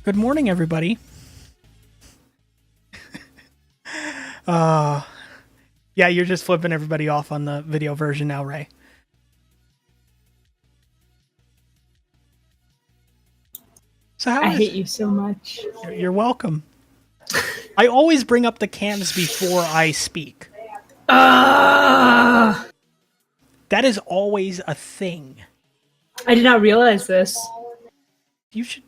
Good morning, everybody. Yeah, you're just flipping everybody off on the video version now, Ray. So I hate you so much. You're welcome. I always bring up the cams before I speak. That is always a thing. I did not realize this. You should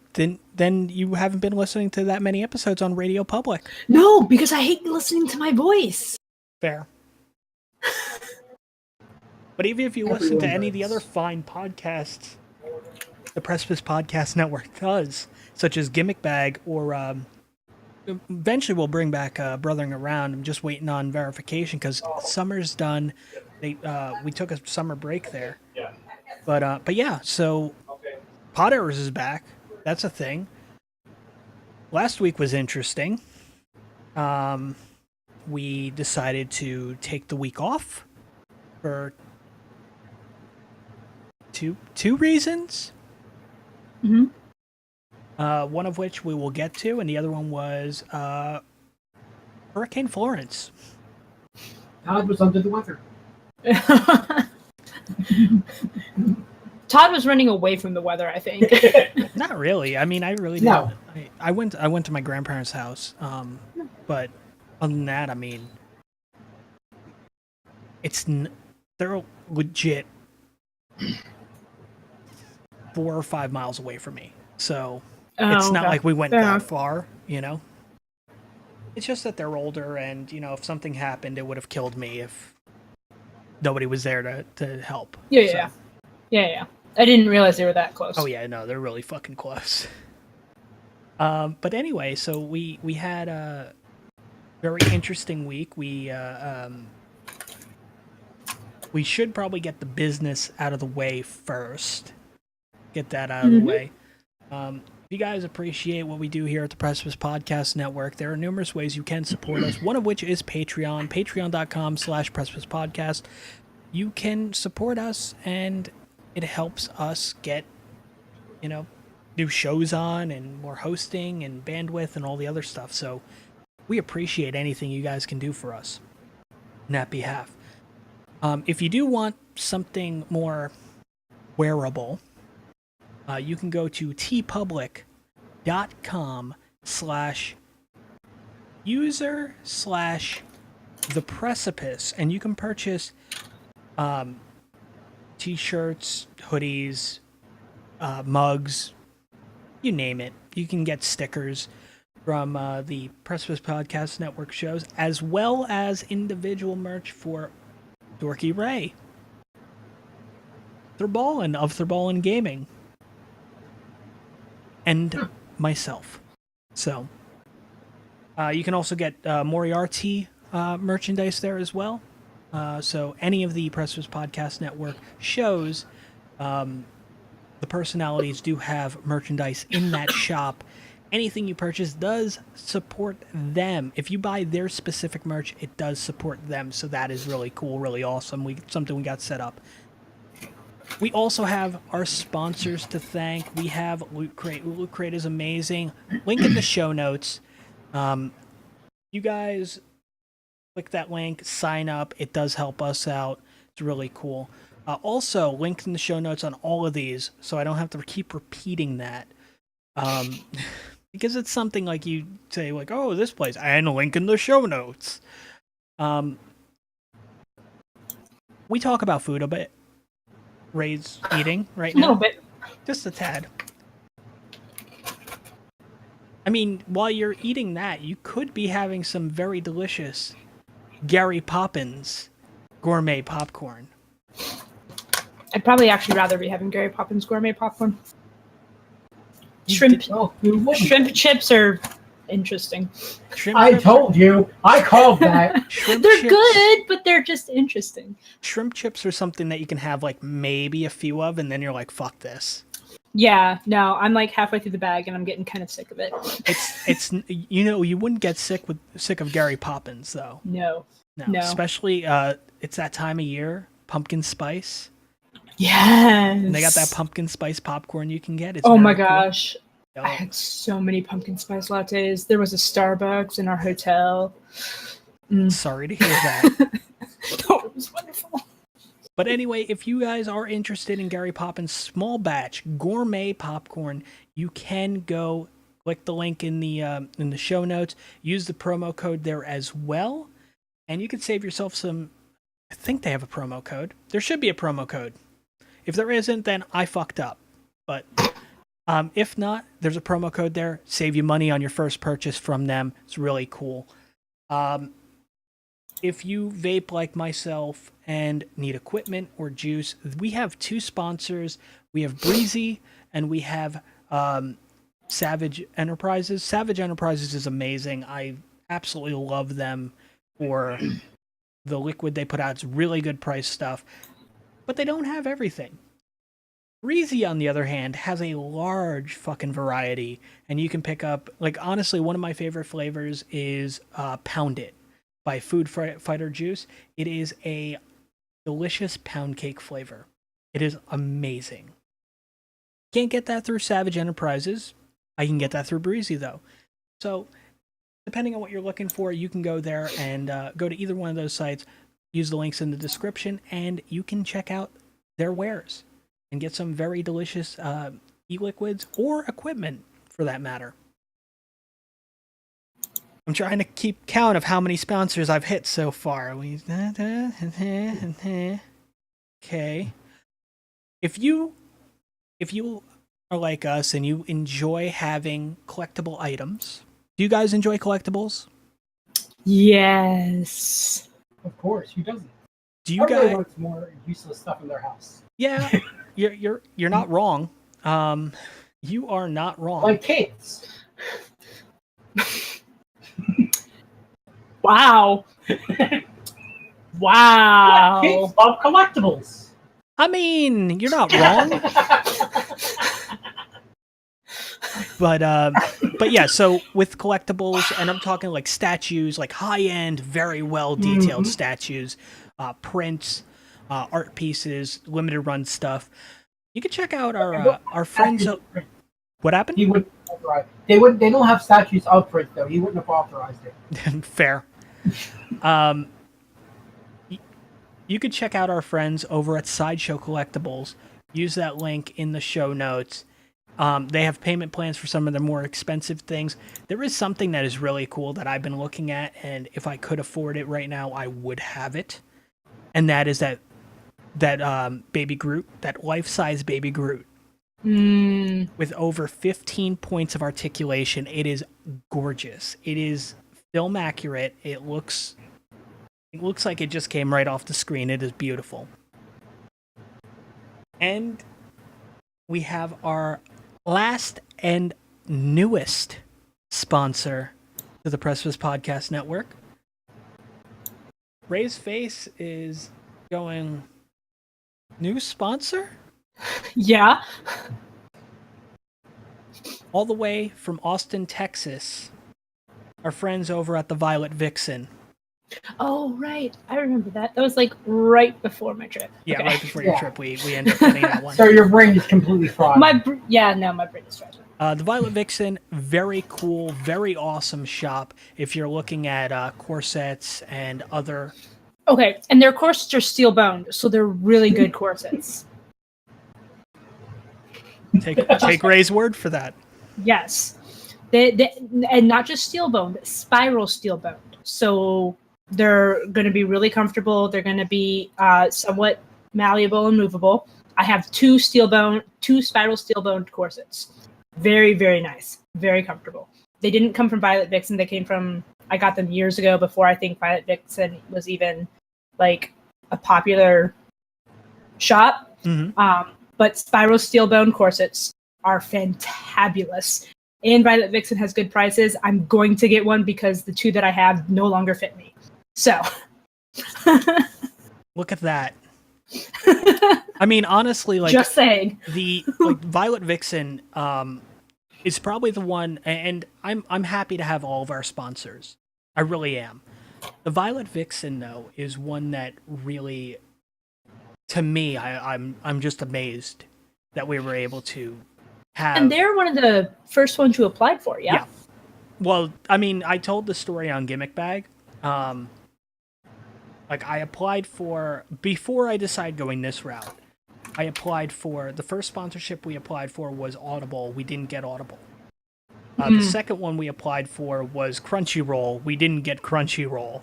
then you haven't been listening to that many episodes on Radio Public. No, because I hate listening to my voice. Fair. But even if you listen to any of the other fine podcasts the Precipice Podcast Network does, such as Gimmick Bag, or eventually we'll bring back Brothering Around. I'm just waiting on verification because summer's done. We took a summer break there. But yeah, so Pod Errors is back. That's a thing. Last week was interesting. We decided to take the week off for two reasons. Mm-hmm. One of which we will get to, and the other one was Hurricane Florence. Todd was under the weather. Todd was running away from the weather, I think. Not really. I mean, I really No. didn't. I went to my grandparents' house, but other than that, I mean, they're legit 4 or 5 miles away from me, so it's not like we went that far, you know. It's just that they're older, and you know, if something happened, it would have killed me if nobody was there to help. Yeah. I didn't realize they were that close. Oh yeah, no, they're really fucking close. But anyway, so we had a very interesting week. We should probably get the business out of the way first. Get that out of the way. If you guys appreciate what we do here at the Precipice Podcast Network, there are numerous ways you can support us, one of which is Patreon, patreon.com/Precipice Podcast. You can support us, and it helps us get, you know, new shows on and more hosting and bandwidth and all the other stuff. So we appreciate anything you guys can do for us in that behalf. If you do want something more wearable, you can go to tpublic.com/user/theprecipice, and you can purchase t-shirts, hoodies, mugs, you name it. You can get stickers from the Precipice Podcast Network shows, as well as individual merch for DorkyRae, Thrabalen of Thrabalen Gaming, and myself. So you can also get Moriarty merchandise there as well. So any of the Precipice Podcast Network shows, the personalities do have merchandise in that shop. Anything you purchase does support them. If you buy their specific merch, it does support them. So that is really cool, really awesome. Something we got set up. We also have our sponsors to thank. We have Loot Crate. Loot Crate is amazing. Link in the show notes. You guys click that link, sign up. It does help us out. It's really cool. Also, link in the show notes on all of these, so I don't have to keep repeating that. Because it's something like you say, like, oh, this place, and link in the show notes. We talk about food a bit. Ray's eating right now. A little bit. Just a tad. I mean, while you're eating that, you could be having some very delicious Gary Poppins gourmet popcorn. I'd probably actually rather be having Gary Poppins gourmet popcorn. Shrimp chips are interesting. I told you. I called that. They're good, but they're just interesting. Shrimp chips are something that you can have like maybe a few of, and then you're like, fuck this. Yeah, no, I'm like halfway through the bag, and I'm getting kind of sick of it. It's you know, you wouldn't get sick of Gary Poppins though. No. Especially it's that time of year, pumpkin spice. Yes. And they got that pumpkin spice popcorn you can get. It's my cool. gosh. I had so many pumpkin spice lattes. There was a Starbucks in our hotel. Sorry to hear that. Oh, it was wonderful. But anyway, if you guys are interested in Gary Poppins' small batch gourmet popcorn, you can go click the link in the show notes. Use the promo code there as well, and you can save yourself some. I think they have a promo code. There should be a promo code. If there isn't, then I fucked up. But if not, there's a promo code there. Save you money on your first purchase from them. It's really cool. If you vape like myself and need equipment or juice, we have 2 sponsors. We have Breezy and we have Savage Enterprises. Savage Enterprises is amazing. I absolutely love them for the liquid they put out. It's really good price stuff, but they don't have everything. Breezy, on the other hand, has a large fucking variety, and you can pick up, like, honestly, one of my favorite flavors is Pound It by Food Fighter Juice. It is a delicious pound cake flavor. It is amazing. Can't get that through Savage Enterprises. I can get that through Breezy, though. So, depending on what you're looking for, you can go there and go to either one of those sites, use the links in the description, and you can check out their wares and get some very delicious e-liquids or equipment, for that matter. I'm trying to keep count of how many sponsors I've hit so far. Okay. If you are like us and you enjoy having collectible items, do you guys enjoy collectibles? Yes. Of course, who doesn't? Do you Everybody guys? wants more useless stuff in their house. Yeah, you're not wrong. You are not wrong. Like kids. Wow. Wow. Kids love collectibles. I mean, you're not wrong. But yeah, so with collectibles, and I'm talking like statues, like high-end, very well-detailed statues, prints, art pieces, limited run stuff. You can check out our friends. What happened? He wouldn't authorize. They don't have statues of print though. He wouldn't have authorized it. Fair. You could check out our friends over at Sideshow Collectibles. Use that link in the show notes. They have payment plans for some of their more expensive things. There is something that is really cool that I've been looking at, and if I could afford it right now, I would have it. And that is that Baby Groot, that life-size Baby Groot. With over 15 points of articulation. It is gorgeous. It is film accurate. It looks like it just came right off the screen. It is beautiful. And we have our last and newest sponsor to the Precipice Podcast Network. Ray's face is going, new sponsor? Yeah. All the way from Austin, Texas, our friends over at the Violet Vixen. Oh, right. I remember that. That was like right before my trip. Yeah, Okay. right before your trip, we ended up getting that one. So your brain is completely fried. My brain is fried. The Violet Vixen, very cool, very awesome shop if you're looking at corsets and other... Okay, and their corsets are steel-boned, so they're really good corsets. Take Ray's word for that. Yes. They and not just steel-boned, spiral steel-boned. So they're going to be really comfortable. They're going to be somewhat malleable and movable. I have two spiral steel-boned corsets. Very, very nice. Very comfortable. They didn't come from Violet Vixen. They came from, I got them years ago before I think Violet Vixen was even like a popular shop. Mm-hmm. But spiral steel-boned corsets are fantabulous. And Violet Vixen has good prices. I'm going to get one because the two that I have no longer fit me. So. Look at that. I mean, honestly, like, just saying, the Violet Vixen is probably the one, and I'm happy to have all of our sponsors. I really am. The Violet Vixen, though, is one that really, to me, I'm just amazed that we were able to have. And they're one of the first ones you applied for, yeah? Yeah. Well, I mean, I told the story on Gimmick Bag. Like, I applied for, before I decided going this route, I applied for, the first sponsorship we applied for was Audible. We didn't get Audible. The second one we applied for was Crunchyroll. We didn't get Crunchyroll.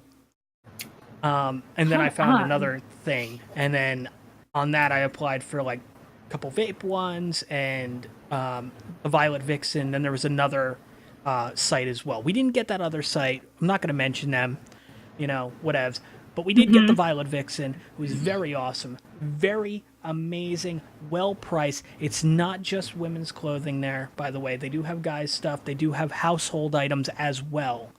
And then I found another thing. And then on that, I applied for, like, a couple vape ones and a Violet Vixen. Then there was another site as well. We didn't get that other site. I'm not going to mention them, whatevs. But we did get the Violet Vixen. It was very awesome. Very amazing. Well priced. It's not just women's clothing there, by the way. They do have guys' stuff. They do have household items as well.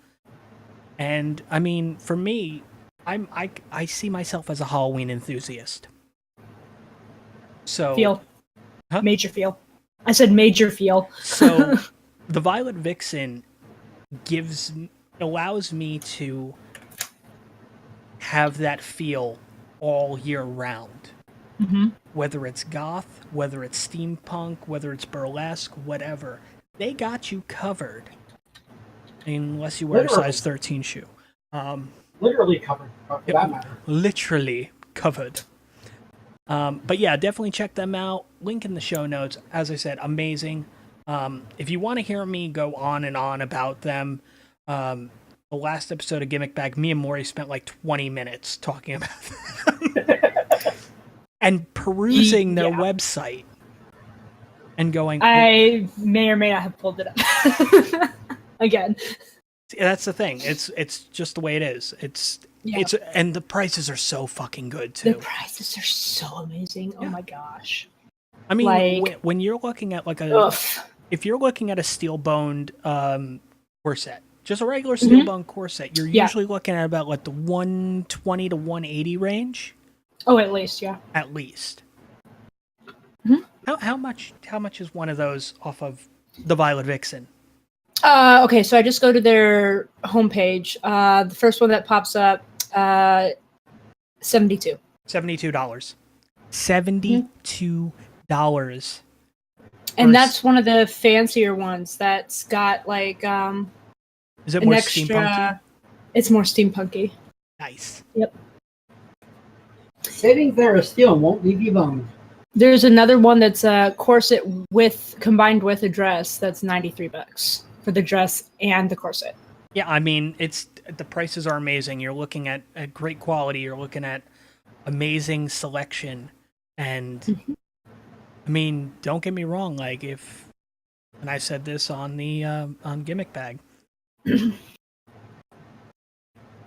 And, I mean, for me, I see myself as a Halloween enthusiast. So... Feel. Huh? Major feel. I said major feel. So, the Violet Vixen allows me to have that feel all year round. Whether it's goth, whether it's steampunk, whether it's burlesque, whatever. They got you covered. Unless you wear a size 13 shoe. Literally covered, for that matter. Literally covered. But yeah, definitely check them out. Link in the show notes. As I said, amazing. If you want to hear me go on and on about them, the last episode of Gimmick Bag, me and Maury spent like 20 minutes talking about them. And perusing their website. And going... I may or may not have pulled it up. Again. That's the thing. It's just the way it is. And the prices are so fucking good too. The prices are so amazing. Oh my gosh. I mean, when you're looking at like if you're looking at a steel-boned corset, just a regular steel-boned corset, you're usually looking at about like the 120 to 180 range. Oh, at least, yeah. At least. How much is one of those off of the Violet Vixen? Okay, so I just go to their homepage. The first one that pops up, $72. $72. $72. And that's one of the fancier ones that's got like is it more steampunky? It's more steampunky. Nice. Yep. Savings there of steel won't leave you boned. There's another one that's a corset combined with a dress that's $93 for the dress and the corset. Yeah, I mean, the prices are amazing. You're looking at great quality. You're looking at amazing selection. And, I mean, don't get me wrong. Like, and I said this on the on Gimmick Bag,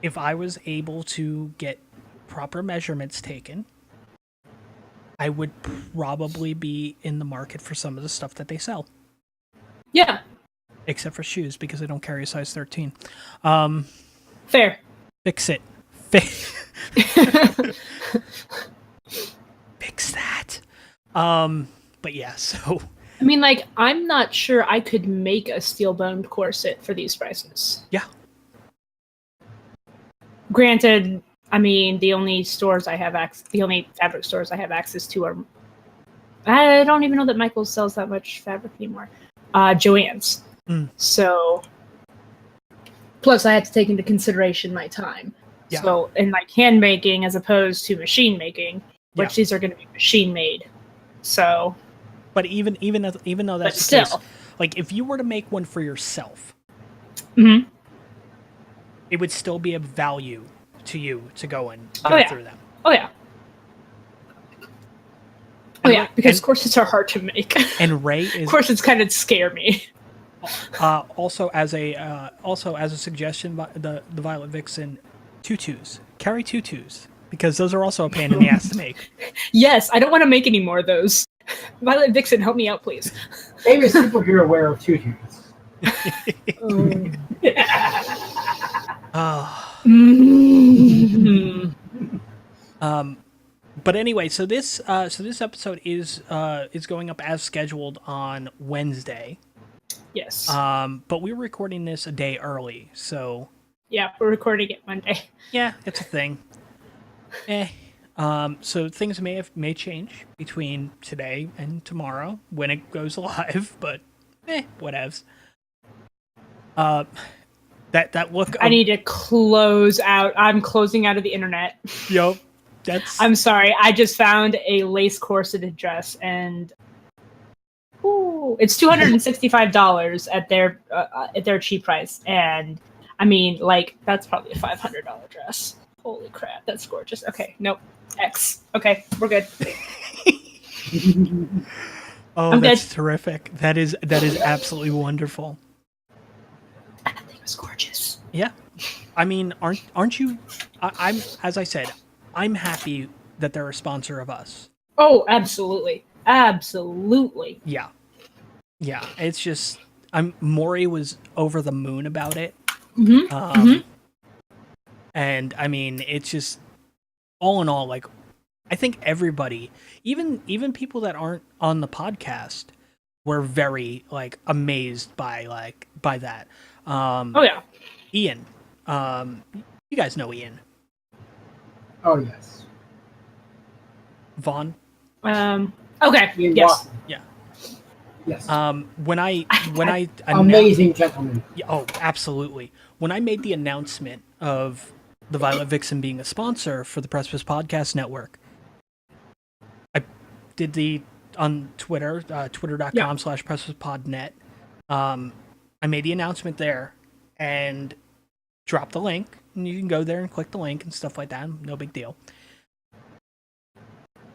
if I was able to get proper measurements taken, I would probably be in the market for some of the stuff that they sell. Yeah. Except for shoes, because they don't carry a size 13. Fair. Fix it. Fix that. But yeah, so... I mean, like, I'm not sure I could make a steel-boned corset for these prices. Yeah. Granted, I mean, the only fabric stores I have access to are... I don't even know that Michael's sells that much fabric anymore. Joann's. So, plus I had to take into consideration my time. Yeah. So, in like hand making as opposed to machine making, which these are going to be machine made. So, but even though that's the case, like if you were to make one for yourself, it would still be of value to you to go and go through them. Oh yeah. Because corsets are hard to make. And Ray is corsets kind of scare me. Also as a suggestion, the Violet Vixen tutus. Carry tutus, because those are also a pain in the ass to make. Yes, I don't want to make any more of those. Violet Vixen, help me out, please. Maybe a superhero wear of tutus. But anyway, so this episode is going up as scheduled on Wednesday. Yes. But we're recording this a day early, so... Yeah, we're recording it Monday. Yeah, it's a thing. So things may change between today and tomorrow when it goes live, but whatevs. That look. I need to close out. I'm closing out of the internet. Yup. That's. I'm sorry. I just found a lace corseted dress, and it's $265 at their cheap price. And I mean, like, that's probably a $500 dress. Holy crap, that's gorgeous. Okay, nope. X. Okay, we're good. Oh, I'm that's good. terrific. That is absolutely wonderful. That thing was gorgeous. Yeah, I mean, aren't you? I'm as I said, I'm happy that they're a sponsor of us. Oh, absolutely, absolutely. Yeah. It's just, Maury was over the moon about it. And I mean, it's just all in all, like, I think everybody, even people that aren't on the podcast, were very like amazed by that. Oh yeah, Ian, you guys know Ian. Oh yes. Vaughn. Okay. Ian Yes. Watson. Yeah. Yes. When I Amazing gentleman. Yeah, oh, absolutely. When I made the announcement of the Violet Vixen being a sponsor for the Precipice Podcast Network, I did on Twitter, twitter.com/precipicepodnet. I made the announcement there and dropped the link. And you can go there and click the link and stuff like that. No big deal.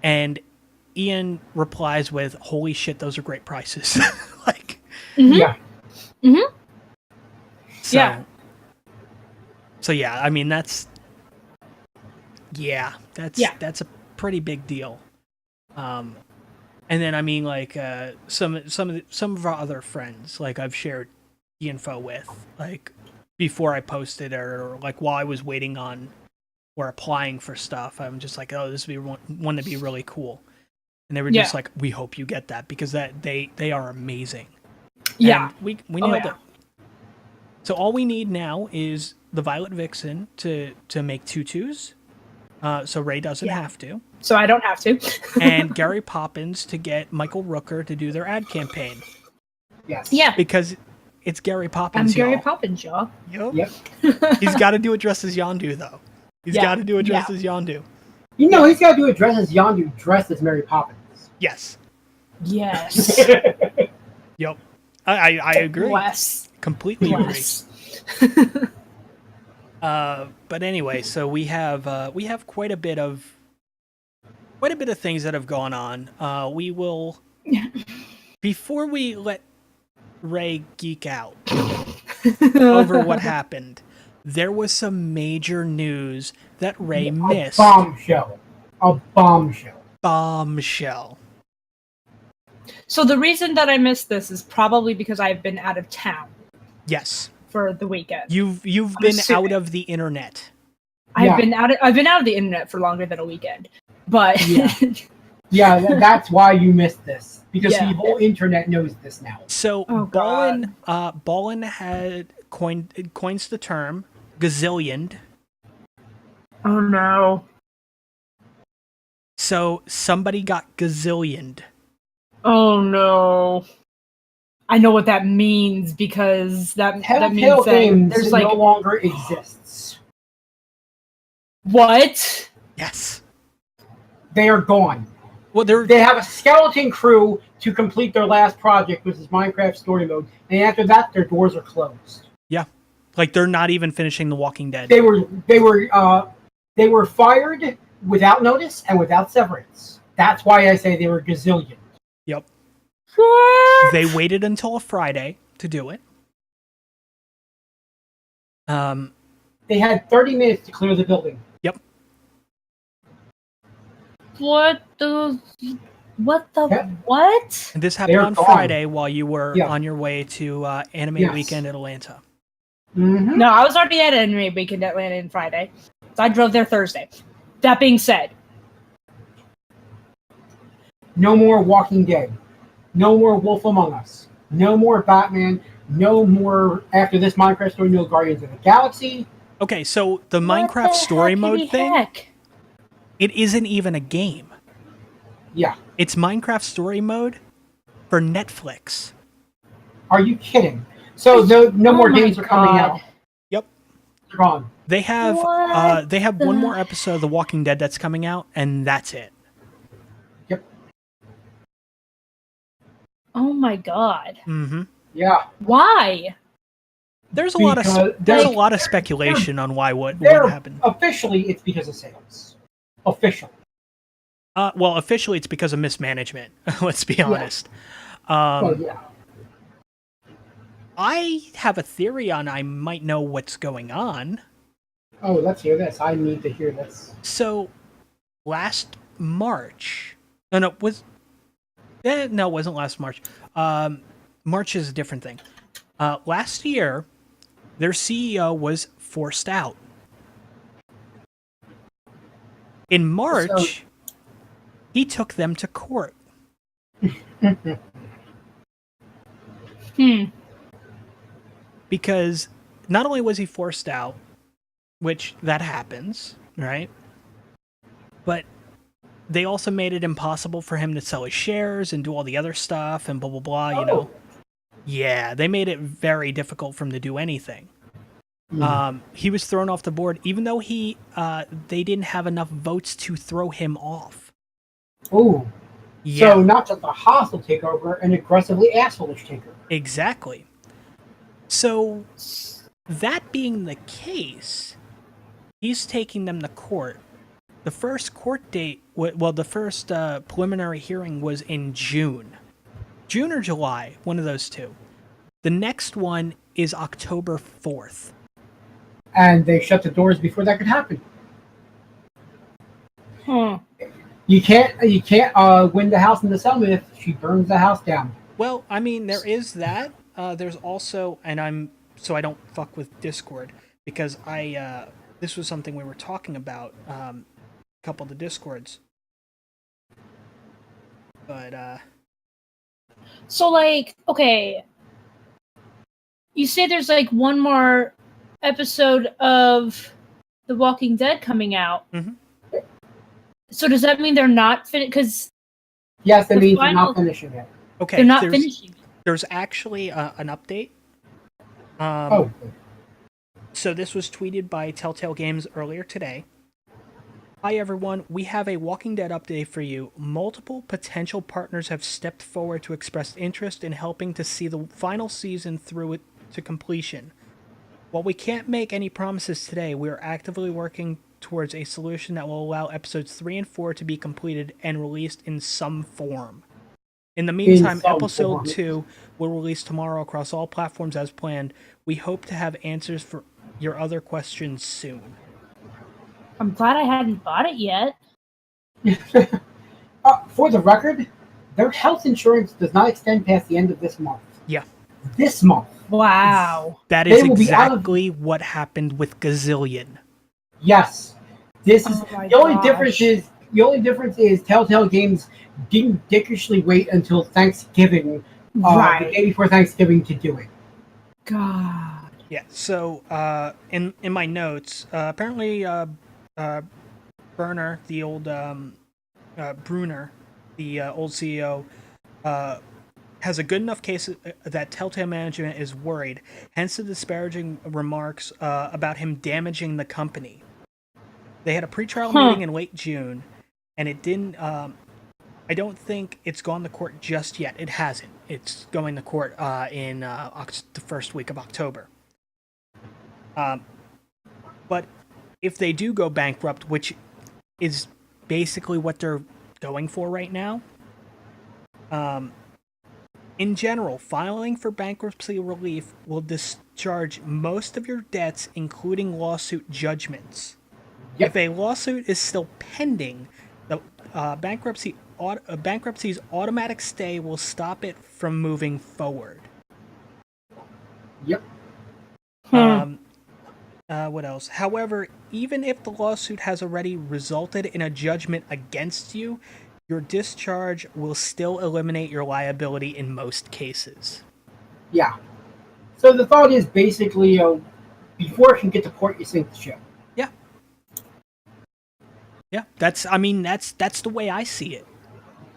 And Ian replies with, "Holy shit, those are great prices." Like, Yeah. so, Yeah. So yeah, I mean that's a pretty big deal. And then I mean, like, some of our other friends, like, I've shared the info with, like, before I posted, or like while I was waiting on or applying for stuff. I'm just like, oh, this would be one to be really cool. And they were just like, we hope you get that, because that they are amazing. Yeah. And we nailed it. So all we need now is the Violet Vixen to make tutus, so Ray doesn't have to. So I don't have to. And Gary Poppins to get Michael Rooker to do their ad campaign. Yes. Yeah. Because it's Gary Poppins, I'm Gary y'all. Poppins, y'all. Yep. He's got to do it dressed as Yondu, though. He's got to do it dressed as Yondu. You know, he's got to do a dress as Yondu, dressed as Mary Poppins. Yes. Yes. Yep. I agree. Bless. Completely Bless. agree. But anyway, so we have quite a bit of things that have gone on. We will, before we let Ray geek out over what happened, there was some major news that Ray missed. A Bombshell. So the reason that I missed this is probably because I've been out of town Yes. for the weekend. You've been out of the internet. I've been out of the internet for longer than a weekend. But yeah, that's why you missed this, because the whole internet knows this now. So Balen had coins the term Gazillioned. Oh no. So somebody got Gazillioned. Oh no. I know what that means, because that means Telltale that Games there's no longer exists. What? Yes. They are gone. Well, they have a skeleton crew to complete their last project, which is Minecraft Story Mode, and after that, their doors are closed. Yeah, like they're not even finishing The Walking Dead. They were fired without notice and without severance. That's why I say they were gazillion. Yep. What? They waited until a Friday to do it. They had 30 minutes to clear the building. Yep. What? And this happened on gone. Friday while you were on your way to Anime Weekend at Atlanta. Mm-hmm. No, I was already at Anime Weekend at Atlanta on Friday. So I drove there Thursday. That being said, no more Walking Dead. No more Wolf Among Us. No more Batman. No more, after this Minecraft Story, no Guardians of the Galaxy. Okay, so the Minecraft Story Mode thing. It isn't even a game. Yeah. It's Minecraft Story Mode for Netflix. Are you kidding? So no more games are coming out. Yep. They're gone. They have What one the more episode of The Walking Dead that's coming out, and that's it. Yep. Oh my god. Mm-hmm. Yeah. Why? There's a Because lot of speculation on why what they're happened. officially it's because of sales. Officially. Well, officially it's because of mismanagement. Let's be honest. Well, yeah. I have a theory on I might know what's going on. Oh, let's hear this. I need to hear this. So, last March, it wasn't last March. March is a different thing. Last year, their CEO was forced out. In March, he took them to court. Because not only was he forced out, which that happens, right? But they also made it impossible for him to sell his shares and do all the other stuff and blah, blah, blah, you know. Yeah, they made it very difficult for him to do anything. He was thrown off the board, even though they didn't have enough votes to throw him off. Oh. Yeah. So not just a hostile takeover, an aggressively assholeish takeover. Exactly. So, that being the case, he's taking them to court. The first court date, the first preliminary hearing was in June. June or July, one of those two. The next one is October 4th. And they shut the doors before that could happen. You can't win the house in the settlement if she burns the house down. Well, I mean, there is that. There's also, so I don't fuck with Discord, because this was something we were talking about, a couple of the Discords. But, So, like, okay. You say there's, like, one more episode of The Walking Dead coming out. Mhm. So does that mean they're not finished? Because yes, that means they're not finishing it. Okay, they're not finishing. There's actually an update. So this was tweeted by Telltale Games earlier today. Hi everyone, we have a Walking Dead update for you. Multiple potential partners have stepped forward to express interest in helping to see the final season through it to completion. While we can't make any promises today, we are actively working towards a solution that will allow episodes 3 and 4 to be completed and released in some form. In the meantime, episode 2 will release tomorrow across all platforms as planned. We hope to have answers for your other questions soon. I'm glad I hadn't bought it yet. For the record, their health insurance does not extend past the end of this month. Yeah. This month. Wow. That is exactly what happened with Gazillioned. Yes. This is the only difference is Telltale Games didn't dickishly wait until Thanksgiving, the day before Thanksgiving, to do it. God. Yeah. So in my notes, apparently Berner, the old Bruner, the old CEO, has a good enough case that Telltale management is worried. Hence the disparaging remarks about him damaging the company. They had a pretrial meeting in late June, and it didn't. I don't think it's gone to court just yet. It hasn't. It's going to court in the first week of October. But if they do go bankrupt, which is basically what they're going for right now, in general, filing for bankruptcy relief will discharge most of your debts, including lawsuit judgments. Yep. If a lawsuit is still pending, the bankruptcy's automatic stay will stop it from moving forward. Yep. What else? However, even if the lawsuit has already resulted in a judgment against you, your discharge will still eliminate your liability in most cases. Yeah. So the thought is basically, before it can get to court, you sink the ship. Yeah. Yeah, that's the way I see it.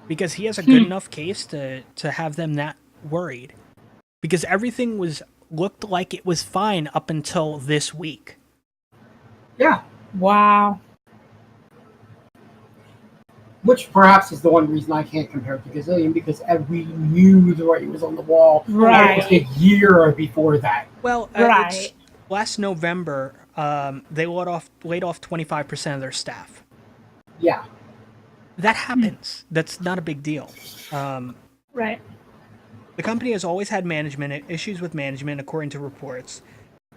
Because he has a good enough case to have them that worried. Because everything looked like it was fine up until this week. Yeah. Wow. Which perhaps is the one reason I can't compare it to Gazillion, because we knew the writing was on the wall almost a year before that. Well, last November, they laid off 25% of their staff. Yeah. That happens. That's not a big deal. Right. The company has always had issues with management, according to reports.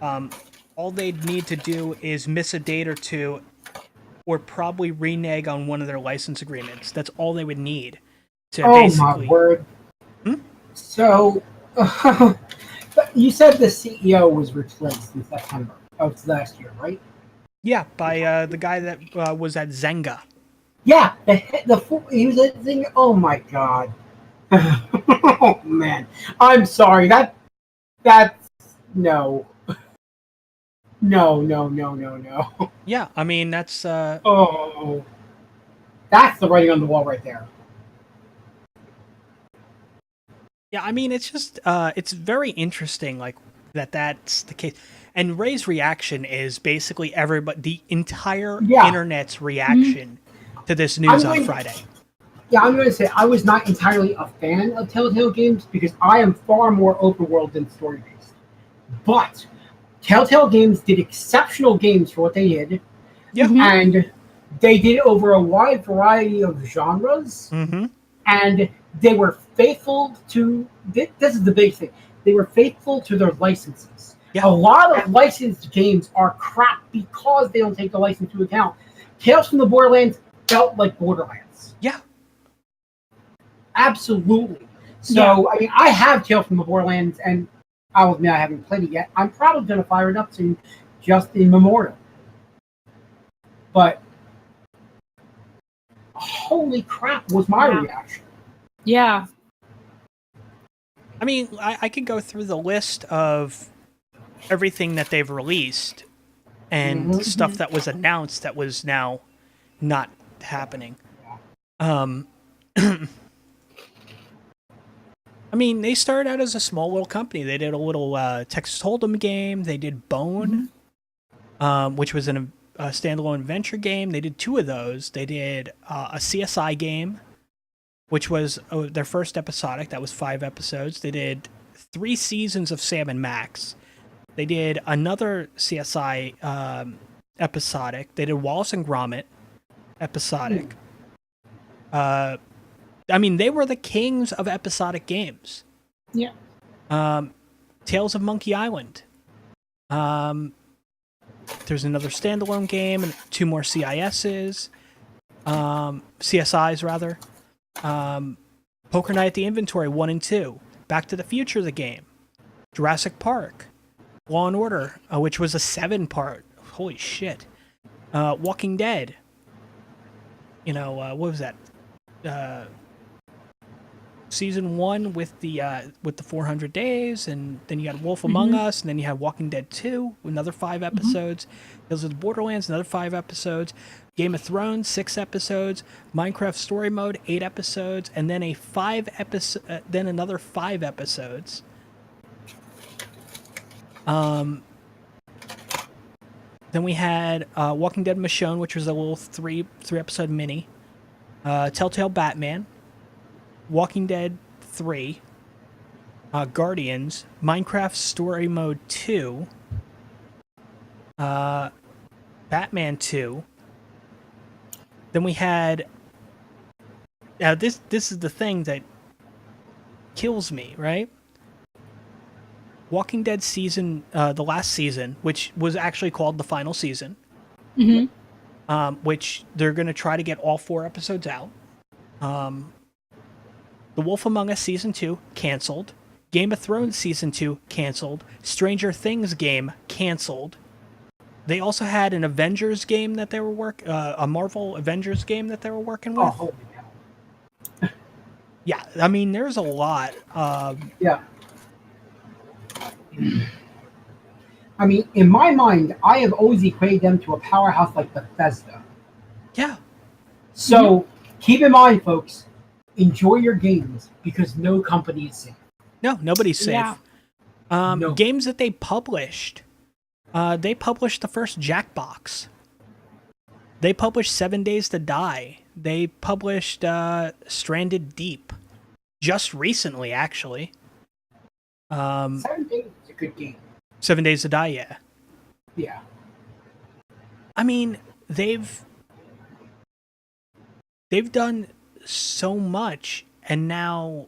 All they'd need to do is miss a date or two, or probably renege on one of their license agreements. That's all they would need to basically. My word! So, but you said the CEO was replaced in September of last year, right? Yeah, by the guy that was at Zynga. Yeah, he was at Zynga. Oh my god! Oh man, I'm sorry. That's no. No. Yeah, I mean that's. Oh, that's the writing on the wall right there. Yeah, I mean it's just it's very interesting, like that's the case. And Ray's reaction is basically the entire internet's reaction to this news on Friday. Yeah, I'm going to say I was not entirely a fan of Telltale games because I am far more open world than story based. But Telltale games did exceptional games for what they did. Yeah. And they did it over a wide variety of genres. Mm-hmm. And they were faithful to, this is the big thing, they were faithful to their licenses. Yeah. A lot of licensed games are crap because they don't take the license into account. Tales from the Borderlands felt like Borderlands. Yeah. Absolutely. So, I mean, I have Tales from the Borderlands, and I'll admit I haven't played it yet. I'm probably going to fire it up soon, just in memorial. But, holy crap, was my reaction. Yeah. I mean, I could go through the list of everything that they've released and stuff that was announced that was now not happening. I mean, they started out as a small little company. They did a little Texas Hold'em game. They did Bone, which was a standalone adventure game. They did 2 of those. They did a CSI game, which was their first episodic. That was 5 episodes. They did 3 seasons of Sam and Max. They did another CSI episodic. They did Wallace and Gromit episodic. I mean, they were the kings of episodic games. Yeah. Tales of Monkey Island. There's another standalone game and 2 more CISs. CSIs, rather. Poker Night at the Inventory 1 and 2. Back to the Future, the game. Jurassic Park. Law and Order, which was a 7-part. Holy shit. Walking Dead. You know, what was that? Season 1 with the 400 days, and then you got Wolf Among Us, and then you had Walking Dead 2, another 5 episodes. Tales of the Borderlands, another 5 episodes. Game of Thrones, 6 episodes. Minecraft Story Mode, 8 episodes, and then then another 5 episodes. Then we had Walking Dead Michonne, which was a little 3 episode mini. Telltale Batman. Walking Dead 3, Guardians, Minecraft Story Mode 2, Batman 2. Then we had. Now this is the thing that kills me, right? Walking Dead season, the last season, which was actually called the final season, which they're going to try to get all 4 episodes out. The Wolf Among Us Season 2, canceled. Game of Thrones Season 2, canceled. Stranger Things game, canceled. They also had an Avengers game that they were a Marvel Avengers game that they were working with. Oh, yeah, I mean, there's a lot. Yeah. I mean, in my mind, I have always equated them to a powerhouse like Bethesda. Yeah. So keep in mind, folks, enjoy your games because no company is safe. No, nobody's safe. Yeah. No. Games that they published the first Jackbox. They published 7 Days to Die. They published Stranded Deep just recently, actually. 7 Days is a good game. 7 Days to Die, yeah. Yeah. I mean, they've done so much, and now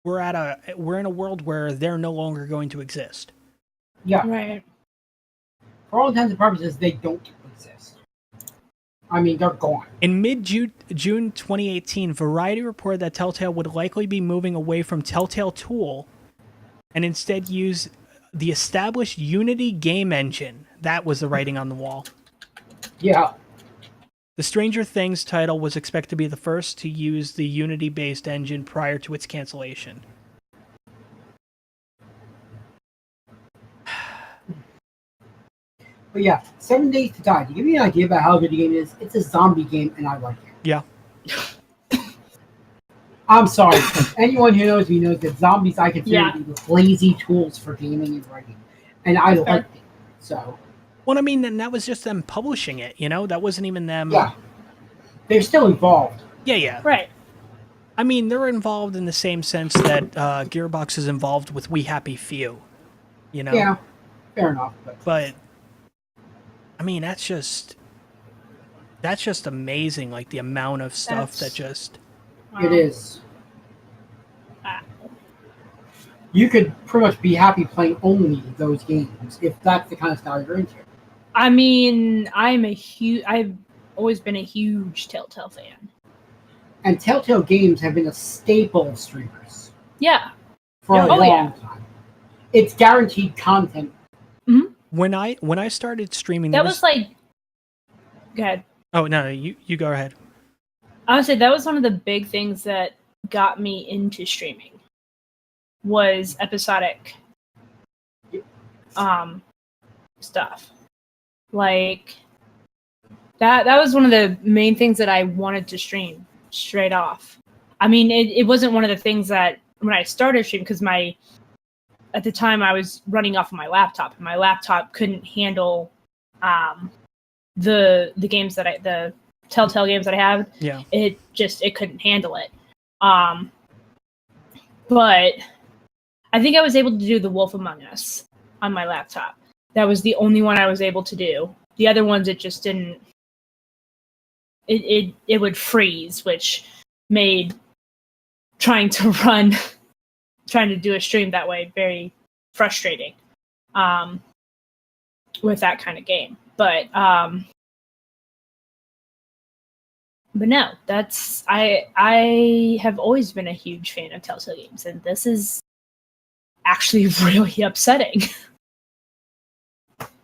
we're in a world where they're no longer going to exist. Yeah. Right. For all intents and purposes, they don't exist. I mean, they're gone. In mid-June 2018, Variety reported that Telltale would likely be moving away from Telltale Tool and instead use the established Unity game engine. That was the writing on the wall. Yeah. The Stranger Things title was expected to be the first to use the Unity-based engine prior to its cancellation. But yeah, 7 Days to Die. To give you an idea about how good the game is, it's a zombie game, and I like it. Yeah. I'm sorry. Anyone who knows me knows that zombies I consider to be the lazy tools for gaming and writing. And I like it. So. Well, I mean, and that was just them publishing it, you know? That wasn't even them... Yeah. They're still involved. Yeah. Right. I mean, they're involved in the same sense that Gearbox is involved with We Happy Few, you know? Yeah. Fair enough. But I mean, that's just amazing, like the amount of stuff that just... It is. Wow. You could pretty much be happy playing only those games if that's the kind of style you're into. I mean, I've always been a huge Telltale fan. And Telltale games have been a staple of streamers. Yeah. For a long time. It's guaranteed content. Mm-hmm. When I started streaming... That was like... Go ahead. Oh, no, you go ahead. I would say that was one of the big things that got me into streaming was episodic stuff. Like that was one of the main things that I wanted to stream straight off. I mean, it wasn't one of the things that when I started streaming, because at the time I was running off of my laptop, and my laptop couldn't handle the games that the Telltale games that I have. Yeah. It couldn't handle it. But I think I was able to do The Wolf Among Us on my laptop. That was the only one I was able to do. The other ones, it just didn't. It would freeze, which made trying to do a stream that way very frustrating. With that kind of game, but no, I have always been a huge fan of Telltale games, and this is actually really upsetting.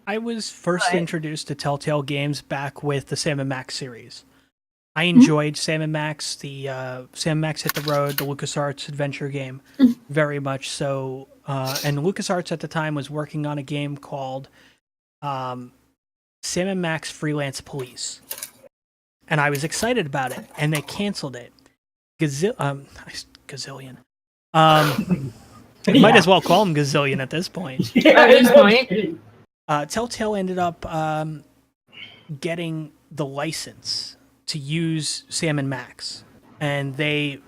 I was first introduced to Telltale games back with the Sam & Max series. I enjoyed Sam & Max, the Sam & Max Hit the Road, the LucasArts adventure game, very much so. And LucasArts at the time was working on a game called Sam & Max Freelance Police. And I was excited about it, and they canceled it. Gazillion. Might as well call them Gazillion at this point. At this point. Telltale ended up getting the license to use Sam & Max, and they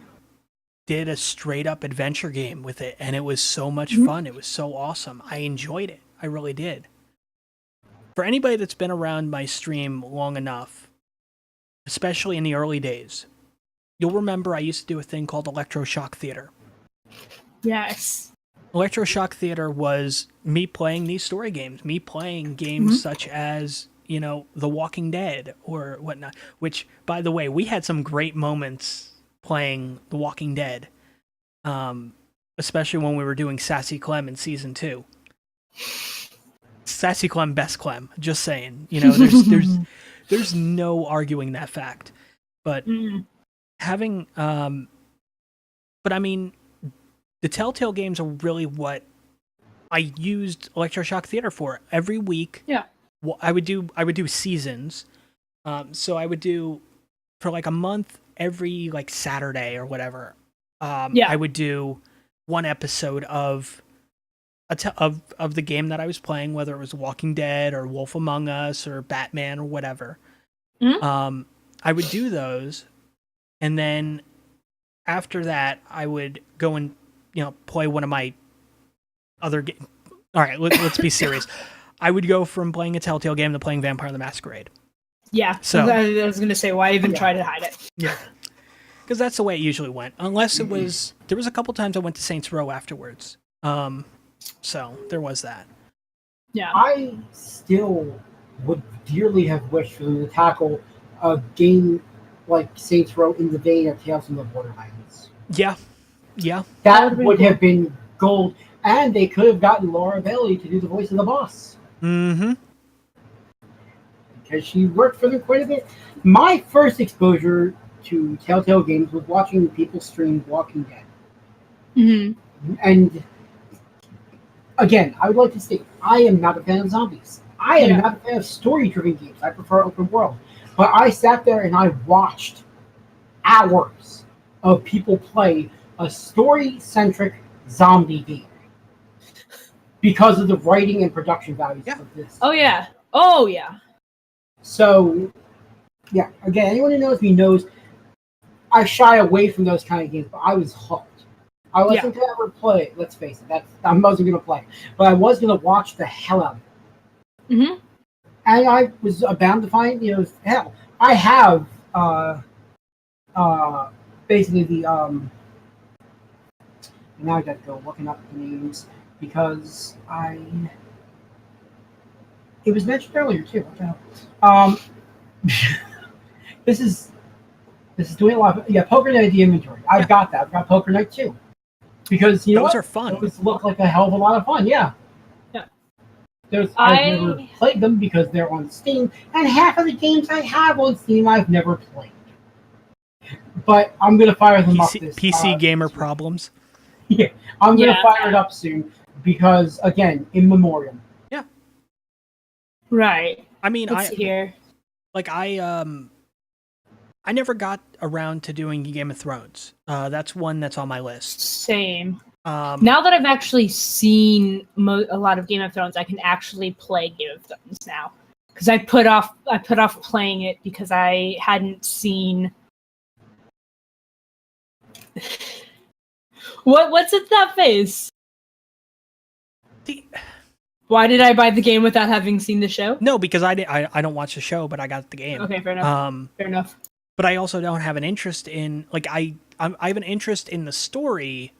did a straight-up adventure game with it, and it was so much fun. It was so awesome. I enjoyed it. I really did. For anybody that's been around my stream long enough, especially in the early days, you'll remember I used to do a thing called Electroshock Theater. Yes. Electroshock Theater was me playing these story games, me playing games such as, The Walking Dead or whatnot, which, by the way, we had some great moments playing The Walking Dead, especially when we were doing Sassy Clem in Season 2. Sassy Clem, best Clem, just saying. There's no arguing that fact. But having... but I mean... The Telltale games are really what I used Electroshock Theater for. Every week, I would do seasons, So I would do for like a month every like Saturday or whatever. Yeah. I would do one episode of of the game that I was playing, whether it was Walking Dead or Wolf Among Us or Batman or whatever. Mhm. I would do those, and then after that, I would go and play one of my other games. All right, let's be serious. I would go from playing a Telltale game to playing Vampire the Masquerade. Yeah. So I was gonna say, why even try to hide it? Yeah, because that's the way it usually went. Unless it was, there was a couple times I went to Saints Row afterwards. So there was that. Yeah. I still would dearly have wished for them to tackle a game like Saints Row in the vein of Tales from the Borderlands. Yeah. That would have been gold, and they could have gotten Laura Bailey to do the voice of the boss. Mm-hmm. Because she worked for them quite a bit. My first exposure to Telltale games was watching people stream Walking Dead. Mm-hmm. And again, I would like to state, I am not a fan of zombies. I am not a fan of story-driven games. I prefer open world. But I sat there and I watched hours of people play a story-centric zombie game because of the writing and production values of this. Oh yeah. So, yeah, again, anyone who knows me knows I shy away from those kind of games, but I was hooked. I wasn't going to ever play it, let's face it. I wasn't going to play it. But I was going to watch the hell out of it. Mm-hmm. And I was bound to find, hell, I have basically the, now I got to go looking up the names because it was mentioned earlier too. What the hell? This is doing a lot of, Poker Night the inventory. I've got that. I've got Poker Night too. Because those are fun. Those look like a hell of a lot of fun, yeah. I've never played them because they're on Steam, and half of the games I have on Steam I've never played. But I'm gonna fire them up this PC gamer problems. Yeah, I'm gonna fire it up soon because again, in memoriam. Yeah. Right. I mean, I never got around to doing Game of Thrones. That's one that's on my list. Same. Now that I've actually seen a lot of Game of Thrones, I can actually play Game of Thrones now because I put off playing it because I hadn't seen. What's it that face? Why did I buy the game without having seen the show? No, because I don't watch the show, but I got the game. Okay, fair enough. Fair enough. But I also don't have an interest in I have an interest in the story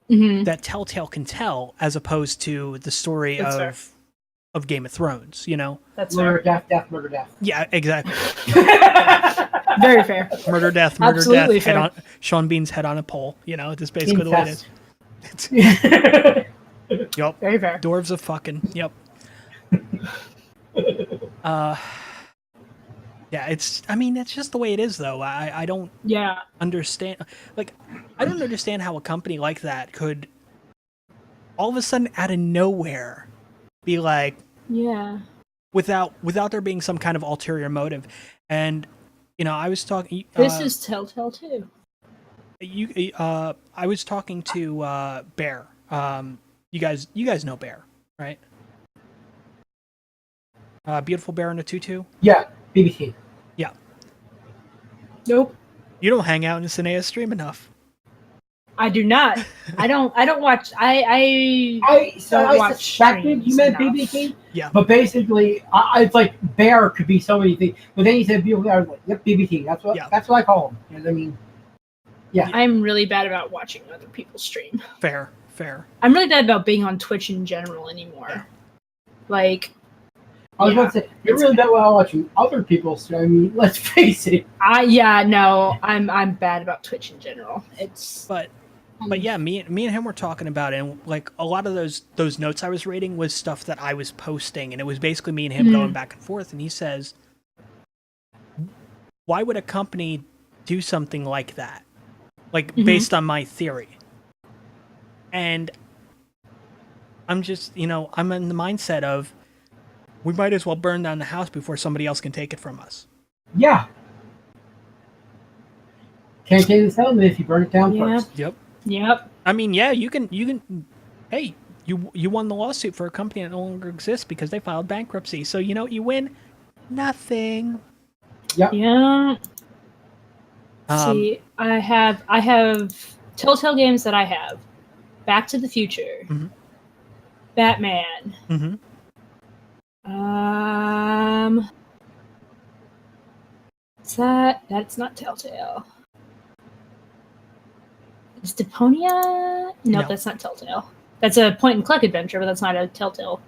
that Telltale can tell, as opposed to the story of Game of Thrones. That's murder, death, murder, death. Yeah, exactly. Very fair. Murder, death, Absolutely death. fair. Sean Bean's head on a pole. That's basically the way it is. Yep. Very fair. Dwarves of fucking. Yep. Yeah, it's just the way it is, though. I don't understand. I don't understand how a company like that could all of a sudden out of nowhere be like, without there being some kind of ulterior motive. And I was talking. This is Telltale too. I was talking to Bear. You guys know Bear, right? Beautiful Bear in a tutu. Yeah, BBT. Yeah. Nope. You don't hang out in Cinea stream enough. I do not. I don't watch. I suspected you meant enough. BBT. Yeah. But basically, it's like Bear could be so many things. But then he said beautiful. I was like, yep, BBT. That's what I call him. You know what I mean? Yeah. I'm really bad about watching other people stream. Fair. I'm really bad about being on Twitch in general anymore. Like, I was about to say, you're really bad about watching other people stream. I mean, let's face it. I'm bad about Twitch in general. But yeah, me and him were talking about it, and like a lot of those notes I was reading was stuff that I was posting, and it was basically me and him going back and forth. And he says, "Why would a company do something like that? Like based on my theory?" And I'm just, I'm in the mindset of we might as well burn down the house before somebody else can take it from us. Yeah. Can't get in settlement if you burn it down Yeah. first. Yep. I mean, yeah, you can. Hey, you won the lawsuit for a company that no longer exists because they filed bankruptcy. So you know what you win? Nothing. Yep. Yeah. See, I have Telltale games that I have. Back to the Future. Mhm. Batman. Mm-hmm. What's that? That's not Telltale. Is Deponia? No, No. that's not Telltale. That's a point and click adventure, but that's not a Telltale.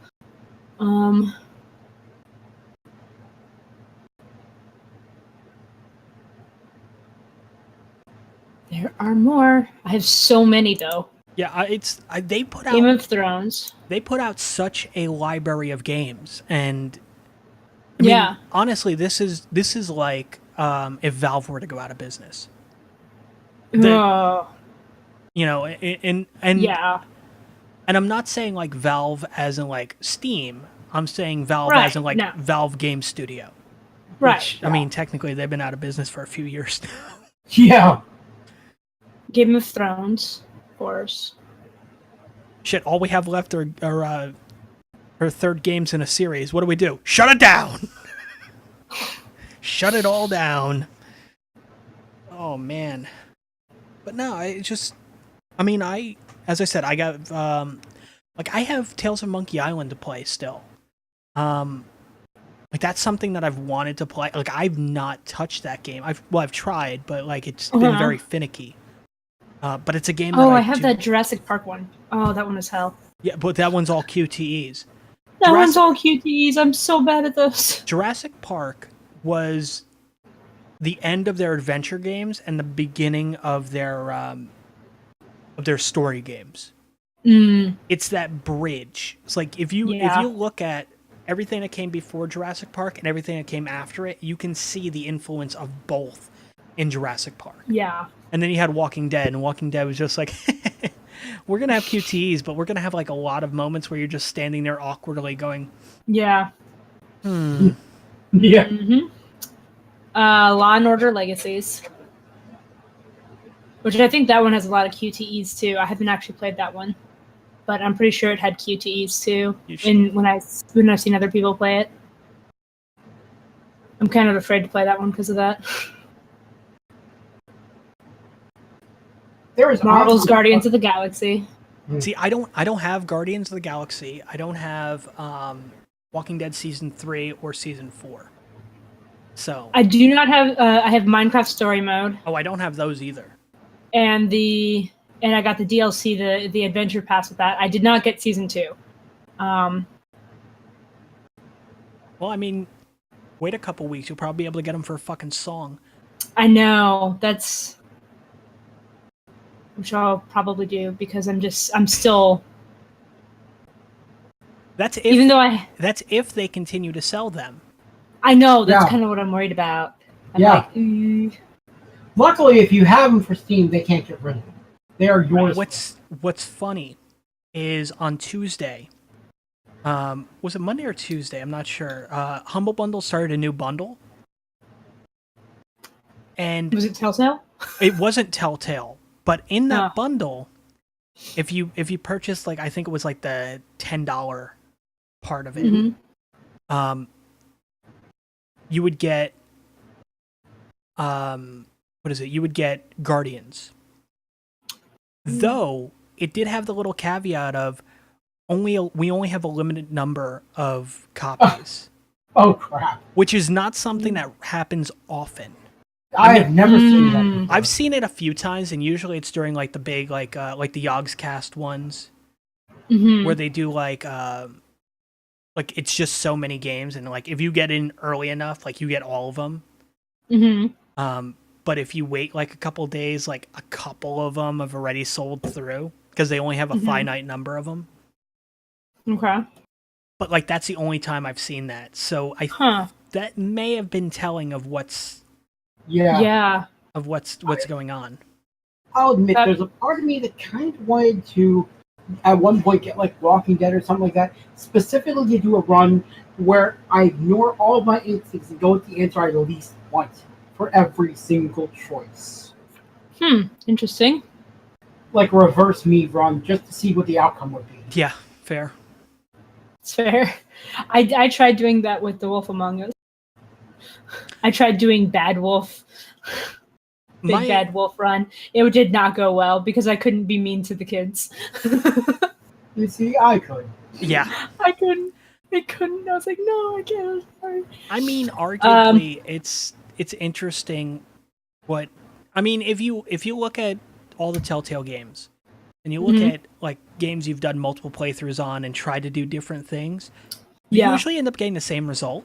There are more. I have so many though. Yeah, they put out Game of Thrones. they put out such a library of games, and I mean, Yeah. honestly, this is like if Valve were to go out of business. Oh, You know, and yeah. and I'm not saying like Valve as in like Steam. I'm saying Valve Right, as in like no. Valve Game Studio. Right. Which, I mean, technically they've been out of business for a few years now. Yeah. Game of Thrones, of course. Shit, all we have left are third games in a series. What do? Shut it down! Shut it all down. Oh, man. But no, as I said, I got, I have Tales of Monkey Island to play still. Like, that's something that I've wanted to play. Like, I've not touched that game. I've tried, but, like, it's been very finicky. But it's a game that I have that Jurassic Park one. Oh, that one is hell. Yeah, but that one's all QTEs. That one's all QTEs. I'm so bad at those. Jurassic Park was the end of their adventure games and the beginning of their story games. It's that bridge. It's like if you look at everything that came before Jurassic Park and everything that came after it, you can see the influence of both in Jurassic Park. Yeah. And then you had Walking Dead, and Walking Dead was just like, we're going to have QTEs, but we're going to have like a lot of moments where you're just standing there awkwardly going, Yeah. Yeah. Law and Order Legacies. Which I think that one has a lot of QTEs too. I haven't actually played that one. But I'm pretty sure it had QTEs too. When I've seen other people play it. I'm kind of afraid to play that one because of that. There is Marvel's Guardians of the Galaxy. See, I don't have Guardians of the Galaxy. I don't have Walking Dead Season 3 or Season 4. So I do not have I have Minecraft Story Mode. Oh, I don't have those either. And I got the DLC, the Adventure Pass with that. I did not get Season 2. Well, I mean, wait a couple weeks. You'll probably be able to get them for a fucking song. I know. Which I'll probably do because I'm still. That's if they continue to sell them. I know that's kind of what I'm worried about. Luckily, if you have them for Steam, they can't get rid of them. They are yours. What's funny is on Tuesday. Was it Monday or Tuesday? I'm not sure. Humble Bundle started a new bundle. And was it Telltale? It wasn't Telltale. But in that bundle, if you purchase like I think it was like the $10 part of it, you would get You would get Guardians. Though it did have the little caveat of we only have a limited number of copies. Oh crap! Which is not something that happens often. I have never seen that before. I've seen it a few times, and usually it's during like the big like the Yogscast ones, where they do like it's just so many games, and like if you get in early enough, like you get all of them. But if you wait like a couple days, like a couple of them have already sold through because they only have a finite number of them. Okay. But like that's the only time I've seen that, so that may have been telling of what's. Yeah. Of what's going on. I'll admit, there's a part of me that kind of wanted to at one point get like Walking Dead or something like that. Specifically, to do a run where I ignore all of my instincts and go with the answer I at least want for every single choice. Interesting. Like a reverse me run, just to see what the outcome would be. Yeah, fair. It's fair. I tried doing that with The Wolf Among Us. I tried doing Bad Wolf. Bad Wolf run. It did not go well because I couldn't be mean to the kids. You see, I could. Yeah. I couldn't. I was like, no, I can't. I'm sorry. I mean, arguably, it's interesting. What I mean, if you look at all the Telltale games, and you look at like games you've done multiple playthroughs on and try to do different things, you usually end up getting the same result.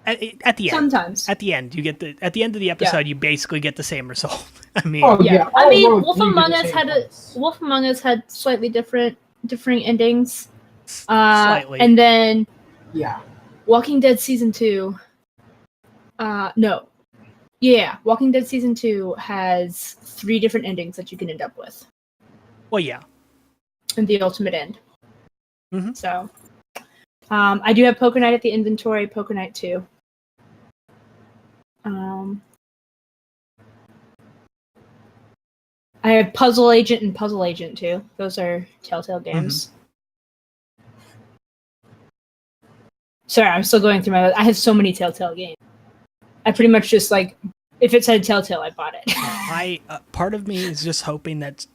At the end. Sometimes. At the end, you get at the end of the episode, you basically get the same result. I mean, I mean, Wolf Among Us had slightly different endings. Slightly. And then Walking Dead Season 2. Walking Dead Season 2 has 3 different endings that you can end up with. Well, yeah. And the ultimate end. Mm-hmm. So, I do have Poker Night at the inventory, Poker Night 2. I have Puzzle Agent and Puzzle Agent 2. Those are Telltale games. Sorry, I'm still going through I have so many Telltale games. I pretty much just like, if it said Telltale, I bought it. Part of me is just hoping that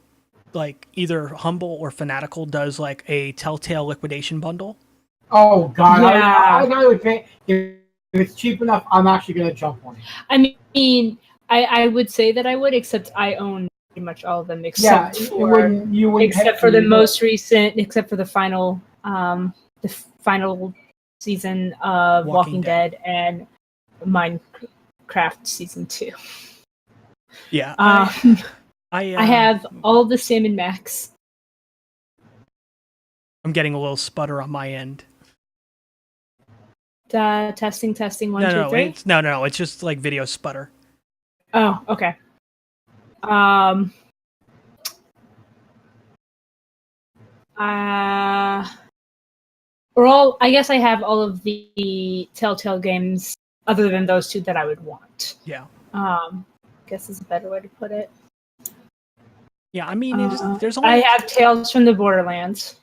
like either Humble or Fanatical does like a Telltale liquidation bundle. Oh god, yeah. I would pay. If it's cheap enough, I'm actually gonna jump on it. I mean, I would say that I would, except I own pretty much all of them except for the most recent, except for the final season of Walking Dead and Minecraft Season 2. Yeah. I have all the Sam and Max. I'm getting a little sputter on my end. Testing 1, 2, 3. No, it's just like video sputter. Oh, okay. I guess I have all of the Telltale games other than those 2 that I would want. Yeah. I guess is a better way to put it. Yeah, I mean, there's only... I have Tales from the Borderlands.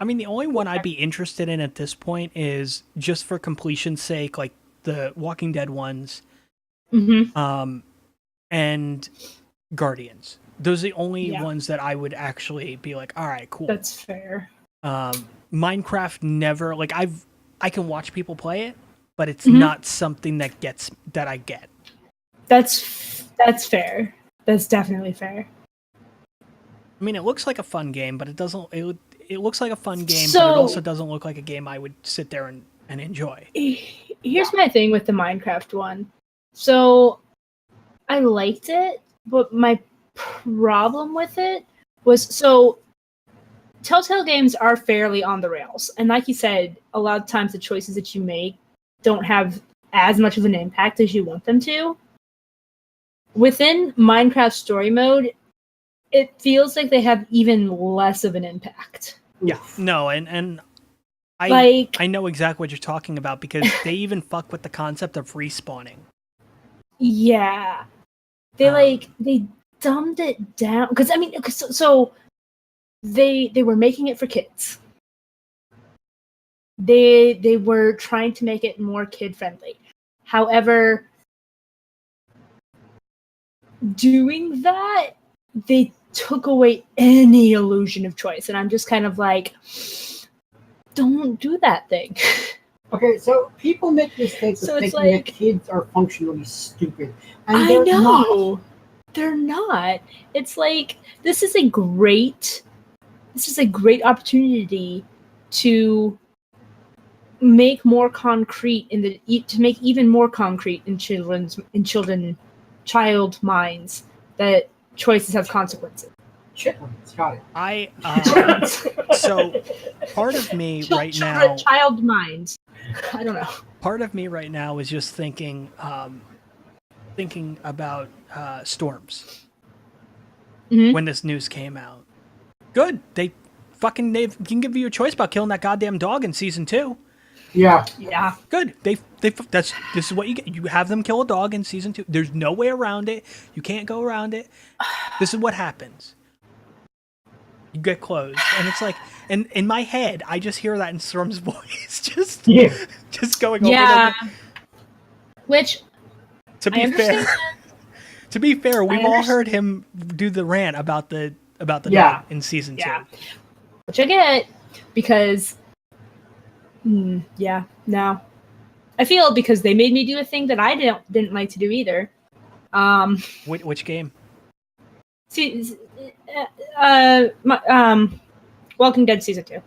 I mean, the only one I'd be interested in at this point is just for completion's sake, like the Walking Dead ones, and Guardians. Those are the only ones that I would actually be like, all right, cool. That's fair. Minecraft never, like I can watch people play it, but it's not something that I get. That's fair. That's definitely fair. I mean, it looks like a fun game, but it doesn't. It looks like a fun game, but it also doesn't look like a game I would sit there and enjoy. Here's my thing with the Minecraft one. So, I liked it, but my problem with it was, Telltale games are fairly on the rails. And like you said, a lot of times the choices that you make don't have as much of an impact as you want them to. Within Minecraft Story Mode, it feels like they have even less of an impact. Yeah, no, and I know exactly what you're talking about because they even fuck with the concept of respawning. Yeah, they dumbed it down because I mean, so they were making it for kids. They were trying to make it more kid friendly. However, doing that, they took away any illusion of choice, and I'm just kind of like, don't do that thing. Okay, so people make mistakes of thinking that kids are functionally stupid, and I know they're not. It's like this is a great opportunity to make more concrete to make even more concrete in child minds that choices have consequences. Chitlins, got it. So part of me right now, child minds. I don't know. Part of me right now is just thinking about storms. when this news came out. Good. They can give you a choice about killing that goddamn dog in season 2. Yeah. Yeah. Good. This is what you get. You have them kill a dog in season 2. There's no way around it. You can't go around it. This is what happens. You get closed, and it's like, and in my head, I just hear that in Storm's voice, just going over. Yeah. Which, to be fair, we've all heard him do the rant about the dog in season 2. Which I get, because, no. I feel because they made me do a thing that I didn't like to do either. Which game? See, Walking Dead season 2.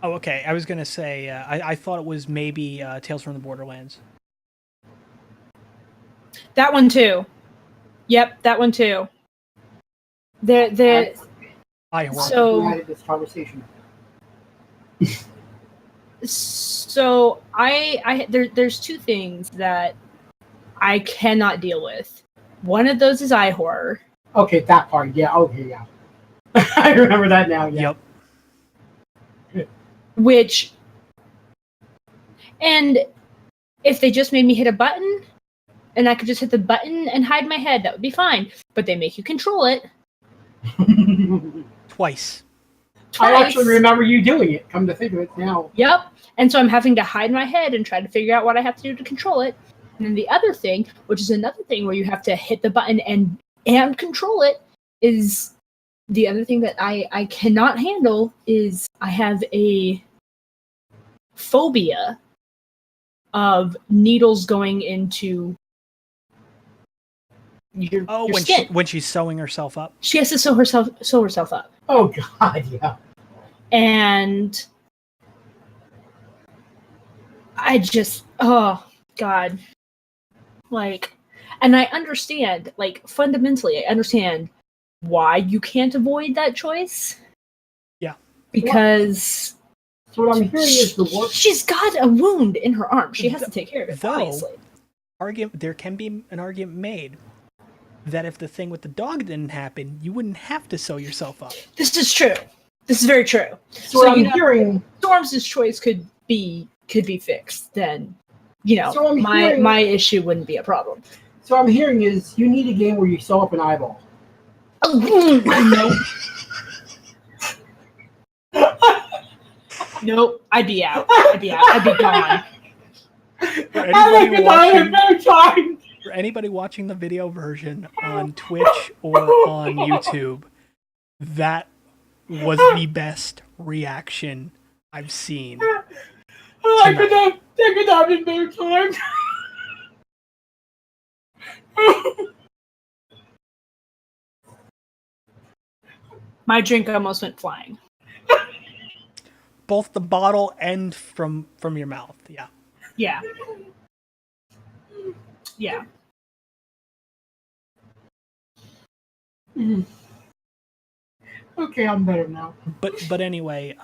Oh, okay. I was gonna say I thought it was maybe Tales from the Borderlands. That one too. Yep, that one too. So we had this conversation. So there's 2 things that I cannot deal with. One of those is eye horror. Okay, that part. Yeah. Okay. Yeah. I remember that now. Yeah. Yep. And if they just made me hit a button, and I could just hit the button and hide my head, that would be fine. But they make you control it. Twice. I actually remember you doing it. Come to think of it now. Yep. And so I'm having to hide my head and try to figure out what I have to do to control it. And then the other thing, which is another thing where you have to hit the button and control it, is the other thing that I cannot handle is I have a phobia of needles going into your skin. When she's sewing herself up. She has to sew herself up. Oh God, yeah. And I just, oh God. Like, and I understand, like, fundamentally, I understand why you can't avoid that choice. Yeah. Because so what I'm hearing is the work. She's got a wound in her arm. She has to take care of it, obviously. There can be an argument made that if the thing with the dog didn't happen, you wouldn't have to sew yourself up. This is true. This is very true. So what I'm hearing, Storm's choice could be fixed. Then, my issue wouldn't be a problem. So what I'm hearing is you need a game where you sew up an eyeball. Oh, nope. I'd be out. I'd be gone. For anybody watching the video version on Twitch or on YouTube, that was the best reaction I've seen. I could not have been better time. My drink almost went flying. Both the bottle and from your mouth, yeah. Yeah. Yeah. Okay, I'm better now. But anyway,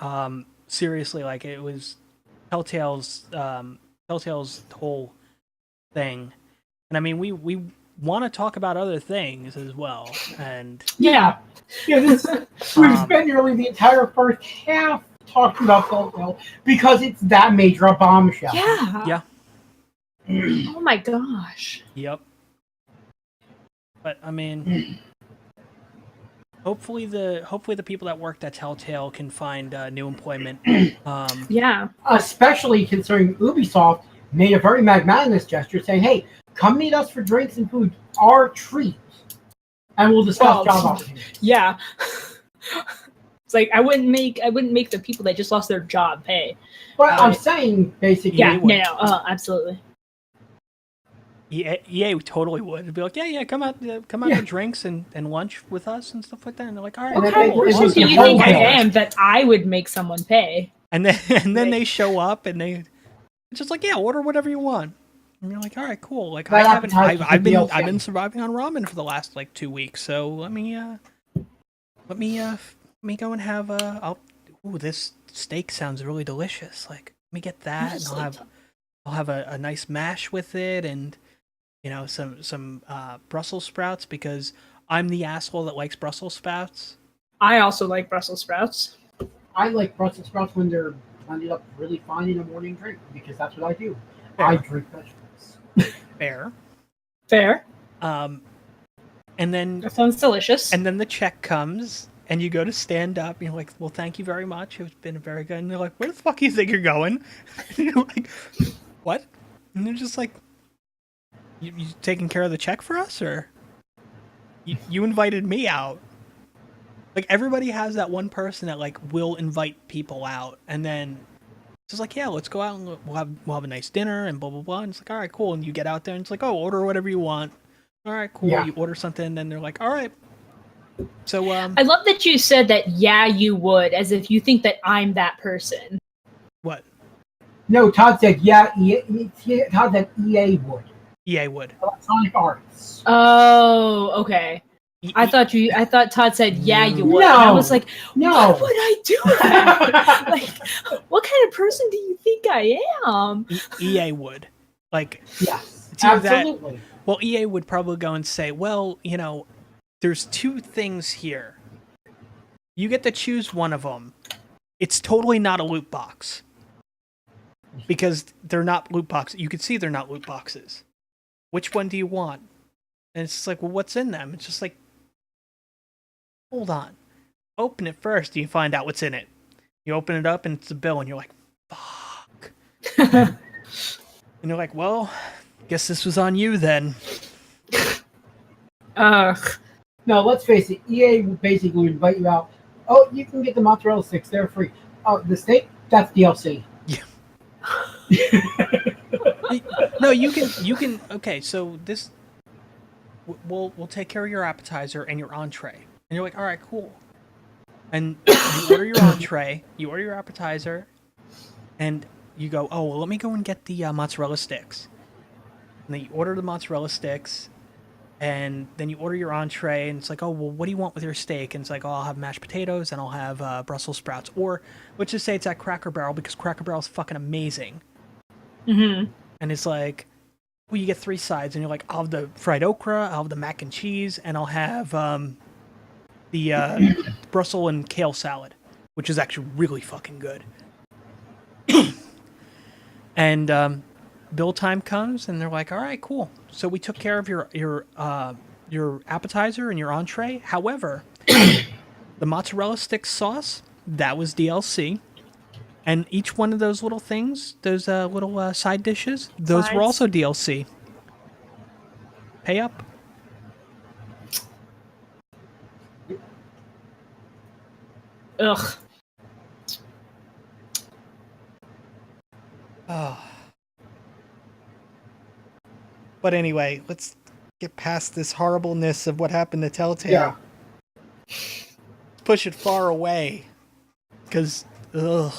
seriously, like, it was Telltale's whole thing, and I mean we want to talk about other things as well, and yeah, we've spent nearly the entire first half talking about Telltale because it's that major a bombshell. Yeah. Oh my gosh. Yep. But I mean, hopefully the people that worked at Telltale can find new employment. Yeah. Especially considering Ubisoft made a very magnanimous gesture saying, "Hey, come meet us for drinks and food, our treat, and we'll discuss job opportunities." Yeah. It's like I wouldn't make the people that just lost their job pay. But I'm saying basically, absolutely. EA totally would. It'd be like, yeah, come out for drinks and lunch with us and stuff like that. And they're like, all right. What kind of person do you think I am that I would make someone pay? And then they show up and it's just like, yeah, order whatever you want. And you're like, all right, cool. Like I've been surviving on ramen for the last 2 weeks. So let me go and have this steak sounds really delicious. Like, let me get that, and I'll have a nice mash with it, and some Brussels sprouts, because I'm the asshole that likes Brussels sprouts. I also like Brussels sprouts. I like Brussels sprouts when they're blended up really fine in a morning drink because that's what I do. Fair. I drink vegetables. Fair. Fair. And then That sounds delicious. and then the check comes, and you go to stand up, and you're like, "Well, thank you very much. It's been very good." And they're like, "Where the fuck do you think you're going?" And you're like, "What?" And they're just like, "You taking care of the check for us, or you invited me out?" Like everybody has that one person that like will invite people out, and then it's just like, "Yeah, let's go out and we'll have a nice dinner and blah blah blah." And it's like, "All right, cool." And you get out there, and it's like, "Oh, order whatever you want." All right, cool. Yeah. You order something, and then they're like, "All right." So I love that you said that. Yeah, you would, as if you think that I'm that person. what? No, Todd said, yeah, Todd said EA would. EA would. Electronic Arts. Oh, okay. I thought Todd said, yeah, you would. No. And I was like, No. what would I do that? Like, what kind of person do you think I am? EA would. Like, Yes, it's either that- absolutely. well, EA would probably go and say, well, there's two things here. You get to choose one of them. It's totally not a loot box. Because they're not loot boxes. You can see they're not loot boxes. Which one do you want? And it's just like, well, what's in them? It's just like, hold on. Open it first and you find out what's in it. You open it up and it's a bill and you're like, fuck. And you're like, well, guess this was on you then. Ugh. No, let's face it. EA would basically invite you out. Oh, you can get the mozzarella sticks. They're free. Oh, the steak? That's DLC. Yeah. No, you can. Okay, so this, we'll take care of your appetizer and your entree. And you're like, all right, cool. And you order your entree, you order your appetizer, and you go, oh, well, let me go and get the mozzarella sticks. And then you order the mozzarella sticks, and then you order your entree, and it's like, oh, well, what do you want with your steak? And it's like, oh, I'll have mashed potatoes, and I'll have Brussels sprouts. Or let's just say it's at Cracker Barrel, because Cracker Barrel is fucking amazing. Mm-hmm. And it's like, well, you get 3 sides, and you're like, I'll have the fried okra, I'll have the mac and cheese, and I'll have the Brussels and kale salad, which is actually really fucking good. And bill time comes, and they're like, all right, cool. So we took care of your appetizer and your entree. However, the mozzarella stick sauce, that was DLC. And each one of those little things, those little side dishes, those were also DLC. Pay up. Ugh. Oh. But anyway, let's get past this horribleness of what happened to Telltale. Yeah. Push it far away. Because, ugh.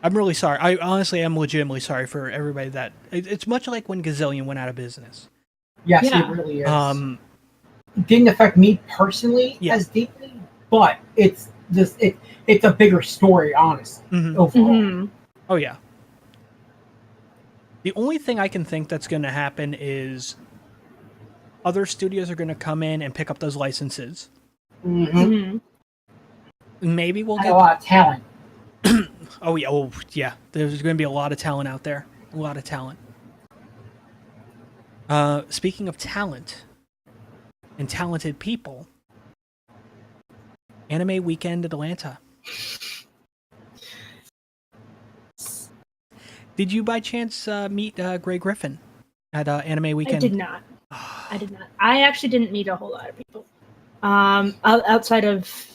I'm really sorry. I honestly am legitimately sorry for everybody that... It's much like when Gazillioned went out of business. Yes, Yeah. it really is. It didn't affect me personally as deeply, but it's just it's a bigger story, honestly. Mm-hmm. Overall. Mm-hmm. Oh, yeah. The only thing I can think that's going to happen is other studios are going to come in and pick up those licenses. Mm-hmm. Mm-hmm. Maybe we'll And get... a lot of talent. Oh, yeah. There's going to be a lot of talent out there. A lot of talent. Speaking of talent and talented people, Anime Weekend Atlanta. Did you by chance meet Gray Griffin at Anime Weekend? I did not. I did not. I actually didn't meet a whole lot of people. Outside of...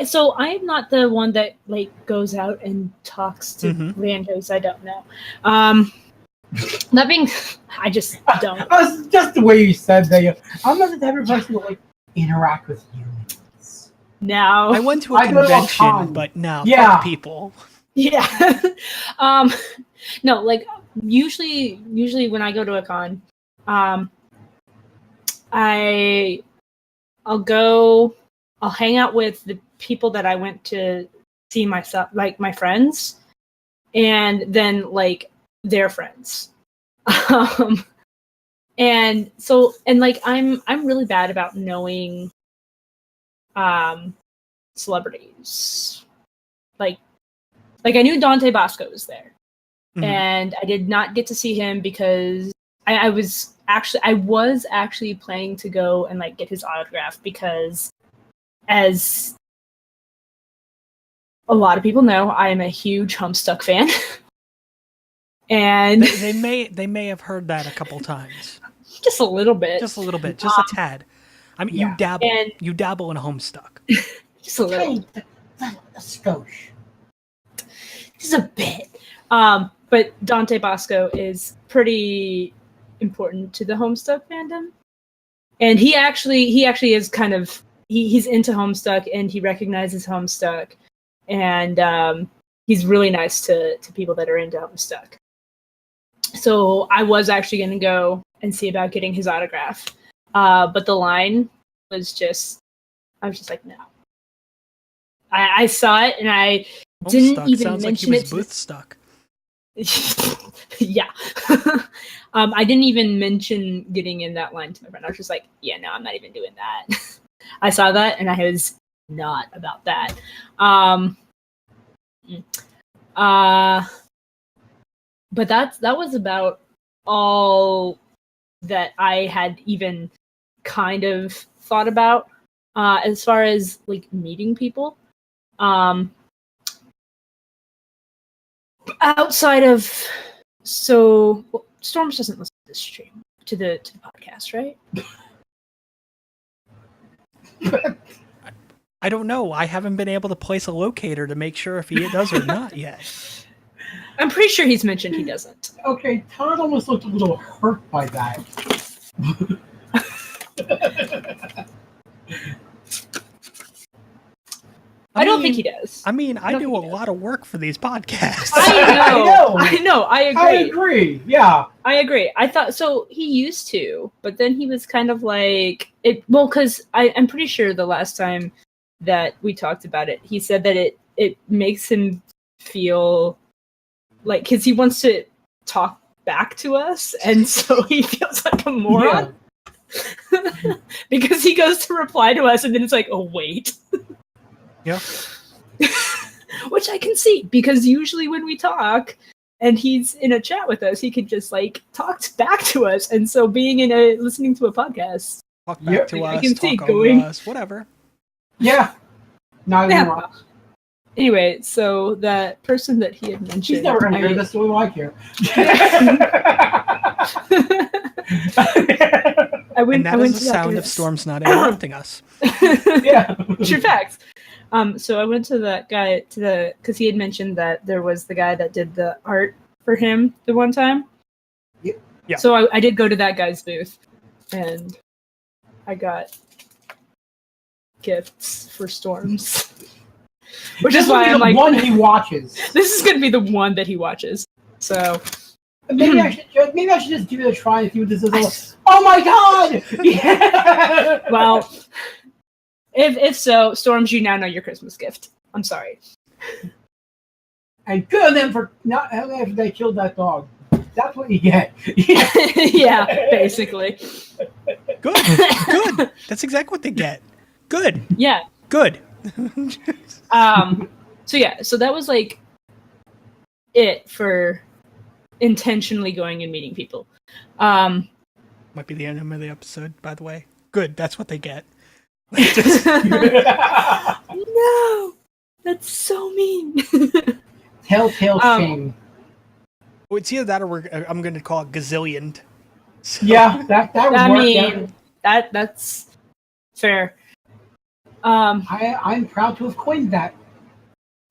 So I am not the one that like goes out and talks to randos I don't know. That being, I just don't. That's just the way you said that. I'm not the type of person to like interact with humans. No. I went to a I go to a convention, con. but no, Yeah. fuck people. Yeah. No, like usually when I go to a con, I'll hang out with the people that I went to see myself, like my friends, and then like their friends. And so, and like, I'm really bad about knowing celebrities. Like I knew Dante Bosco was there, and I did not get to see him because I was actually planning to go and like get his autograph, because as a lot of people know, I am a huge Homestuck fan. And they may have heard that a couple times. Just a little bit. Just a tad. I mean, you dabble in Homestuck. Just a little. A skosh. Just a bit. But Dante Bosco is pretty important to the Homestuck fandom. And he actually is kind of, he's into Homestuck, and he recognizes Homestuck. And he's really nice to people that are into Homestuck. So I was actually going to go and see about getting his autograph. But the line was just, I was just like, no. I saw it, and I didn't even mention it. Sounds like he was booth stuck. Yeah. I didn't even mention getting in that line to my friend. I was just like, yeah, no, I'm not even doing that. I saw that, and I was not about that. But that was about all that I had even kind of thought about as far as like meeting people. Outside of, so Storms doesn't listen to this stream, to the podcast, right? I don't know. I haven't been able to place a locator to make sure if he does or not yet. I'm pretty sure he's mentioned he doesn't. Okay, Todd almost looked a little hurt by that. I don't think he does. I mean, I do a lot of work for these podcasts. I know. I agree. I agree. Yeah. I agree. I thought so. He used to, but then he was kind of like it. Well, because I'm pretty sure the last time that we talked about it, he said that it makes him feel like, because he wants to talk back to us, and so he feels like a moron. Yeah. Because he goes to reply to us, and then it's like, oh wait. Yeah. Which I can see, because usually when we talk and he's in a chat with us, he can just like talk back to us. And so being listening to a podcast, talk back to us, I can talk see over going, us, whatever. Yeah. Not even wrong. Anyway, so that person that he had mentioned, she's never gonna hear this, so we like her. I went to the sound of Storms not interrupting us. Yeah, true facts. So I went to that guy because he had mentioned that there was the guy that did the art for him the one time. Yeah. So I did go to that guy's booth, and I got gifts for Storms. Which is why I'm like, one he watches. This is going to be the one that he watches. So maybe I should just give it a try and see what this is. Oh my god! Yeah. Well, if so, Storms, you now know your Christmas gift. I'm sorry. And good on them for not after they killed that dog. That's what you get. Yeah, basically. Good. That's exactly what they get. Good. Yeah. Good. So that was like it for intentionally going and meeting people. Might be the end of the episode, by the way. Good. That's what they get. No, that's so mean. Telltale shame. It's either that or I'm going to call it Gazillioned. So. Yeah, that would work. Mean, that's fair. I'm proud to have coined that.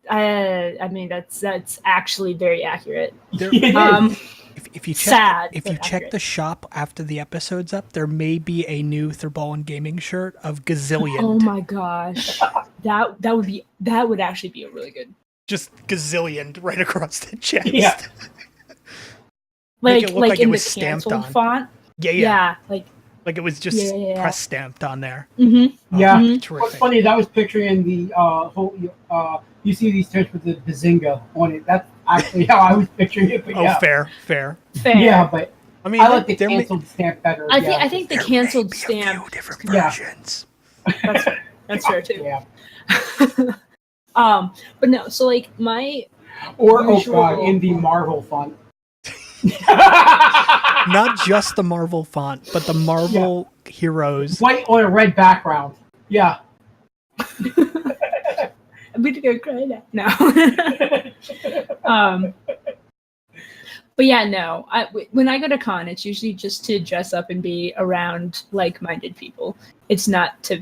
I mean that's actually very accurate. If you check, check the shop after the episode's up, there may be a new Thrabalen gaming shirt of Gazillioned. Oh my gosh, that would actually be a really good. Just Gazillioned right across the chest. Yeah. like it in was the stamped canceled on font. Yeah. Like it was just press stamped on there. Mm-hmm. Yeah. Terrific. What's funny is I was picturing the whole. You see these shirts with the Bazinga on it. That's actually how I was picturing it. But fair. Yeah, but I mean, I like the canceled stamp better. I think the canceled There may be stamp. a few different versions. That's fair too. Yeah. But no. So like my Or usual... in the Marvel font. Not just the Marvel font, but the Marvel heroes. White on a red background. Yeah. I'm gonna go cry now. No. But yeah, no. When I go to con, it's usually just to dress up and be around like-minded people. It's not to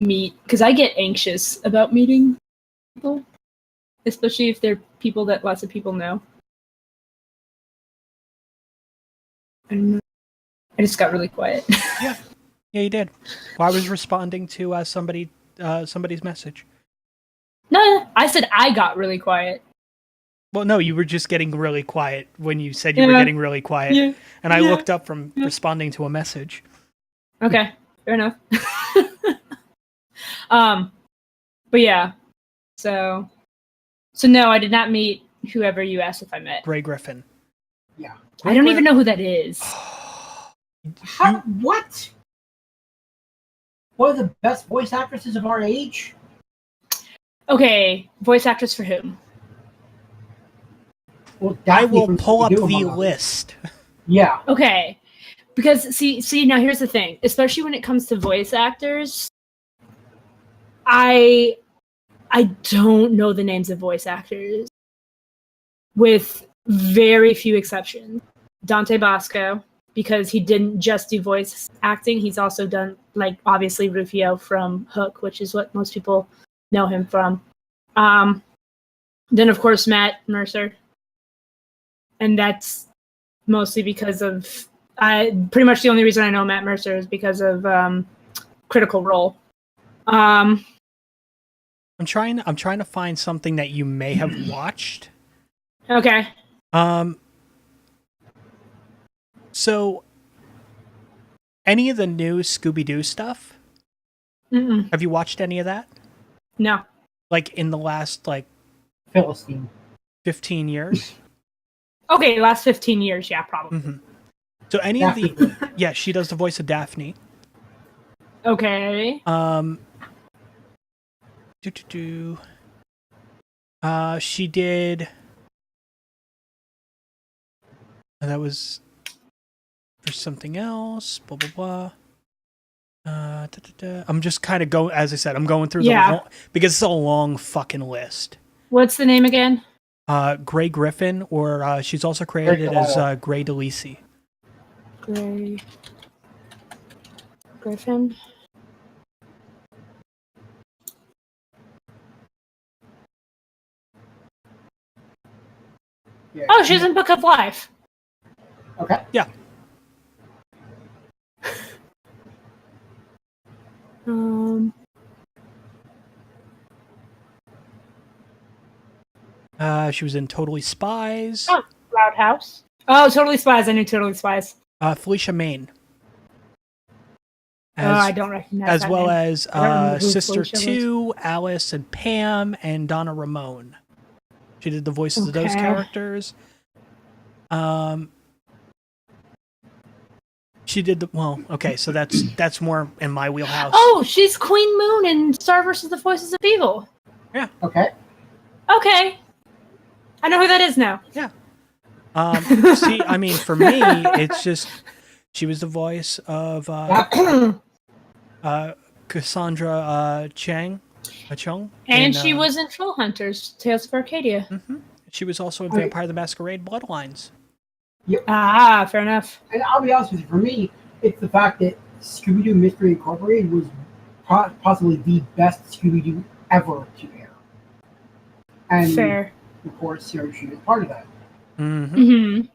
meet, because I get anxious about meeting people, especially if they're people that lots of people know. I don't know. I just got really quiet. Yeah, you did. Well, I was responding to somebody's message. No, I said I got really quiet. Well, no, you were just getting really quiet when you said you were getting really quiet. Yeah. And I looked up from responding to a message. Okay, fair enough. But yeah, so no, I did not meet whoever you asked if I met. Gray Griffin. Yeah. I don't even know who that is. What? One of the best voice actresses of our age? Okay, voice actress for whom? Well, I Daphne will from pull up Scooby-Doo, the among others. list. Yeah. Okay, because see now here's the thing, especially when it comes to voice actors, I don't know the names of voice actors, with very few exceptions. Dante Bosco, because he didn't just do voice acting, he's also done, like, obviously Rufio from Hook, which is what most people know him from. Then of course Matt Mercer, and that's mostly because of pretty much the only reason I know Matt Mercer is because of Critical Role. I'm trying to find something that you may have watched. Okay. So any of the new Scooby-Doo stuff? Mm-mm. Have you watched any of that? No. Like in the last Philistine. 15 years? Okay, last 15 years, yeah, probably. Mm-hmm. So any of the yeah, she does the voice of Daphne. Okay. She did. That was for something else. Blah blah blah. I'm just kind of going, as I said, I'm going through because it's a long fucking list. What's the name again? Gray Griffin, or she's also credited as Gray DeLisi. Gray Griffin. Yeah. Oh, she's in Book of Life. Okay. Yeah. She was in Totally Spies. Oh, Loud House. Oh, Totally Spies. I knew Totally Spies. Felicia Main. I don't recognize as that well name. as Sister 2, Alice and Pam, and Donna Ramone. She did the voices of those characters. She did so that's more in my wheelhouse. Oh, she's Queen Moon in Star vs. the Voices of Evil. Yeah. Okay. I know who that is now. Yeah. See, I mean, for me, it's just she was the voice of Cassandra Chung. And she was in Troll Hunters, Tales of Arcadia. Mm-hmm. She was also in Vampire the Masquerade Bloodlines. Yep. Ah, fair enough. And I'll be honest with you, for me, it's the fact that Scooby-Doo Mystery Incorporated was possibly the best Scooby-Doo ever to air. And fair. Of course, she was part of that. Mm-hmm.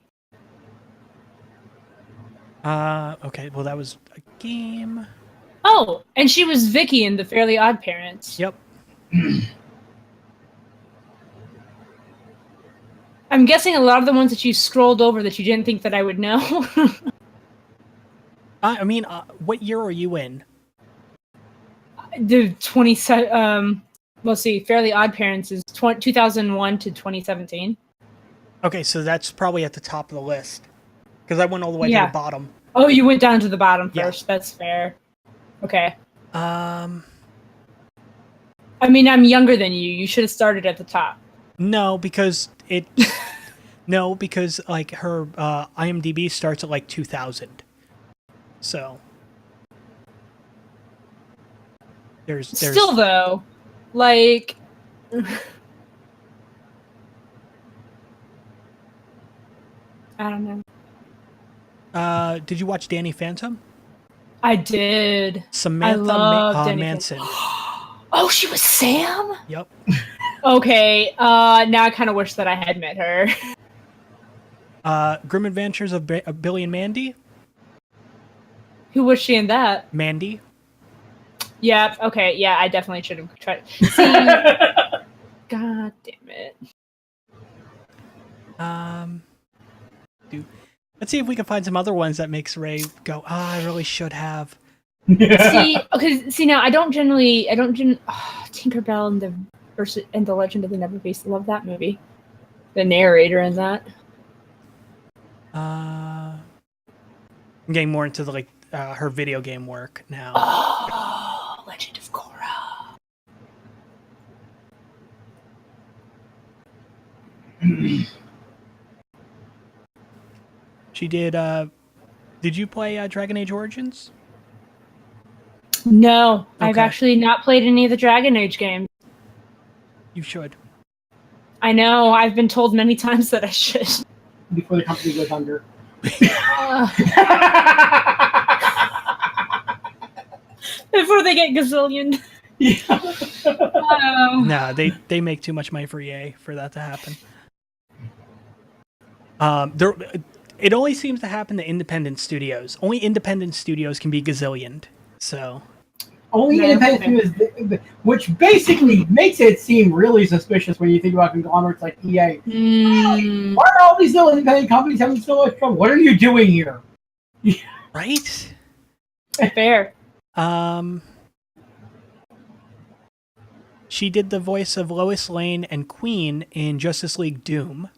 Okay, well, that was a game. Oh, and she was Vicky in The Fairly Odd Parents. Yep. I'm guessing a lot of the ones that you scrolled over that you didn't think that I would know. I mean, what year are you in? The 27. Let's see. Fairly Odd Parents is 2001 to 2017. Okay, so that's probably at the top of the list. because I went all the way to the bottom. Oh, you went down to the bottom Yeah. first. That's fair. Okay. I mean, I'm younger than you. You should have started at the top. No, because like her IMDb starts at like 2000. So there's still though, like. I don't know. Did you watch Danny Phantom? I did. Samantha Manson. Oh, she was Sam? Yep. Okay, now I kind of wish that I had met her. Grim Adventures of Billy and Mandy? Who was she in that? Mandy. Yeah, okay, yeah, I definitely should have tried. See, God damn it. Let's see if we can find some other ones that makes Ray go, I really should have. See, now I don't generally, Tinkerbell and the Legend of the Never Beast. Love that movie. The narrator in that. I'm getting more into the her video game work now. Oh, Legend of Korra. She did you play Dragon Age Origins? No, I've Okay. actually not played any of the Dragon Age games. You should. I know, I've been told many times that I should. Before the company goes under. Before they get gazillioned. No, they make too much money for EA for that to happen. It only seems to happen to independent studios. Only independent studios can be gazillioned. So Only independent studios, which basically makes it seem really suspicious when you think about conglomerates like EA. Why are all these little independent companies having so much trouble? What are you doing here? right? Fair. She did the voice of Lois Lane and Queen in Justice League Doom,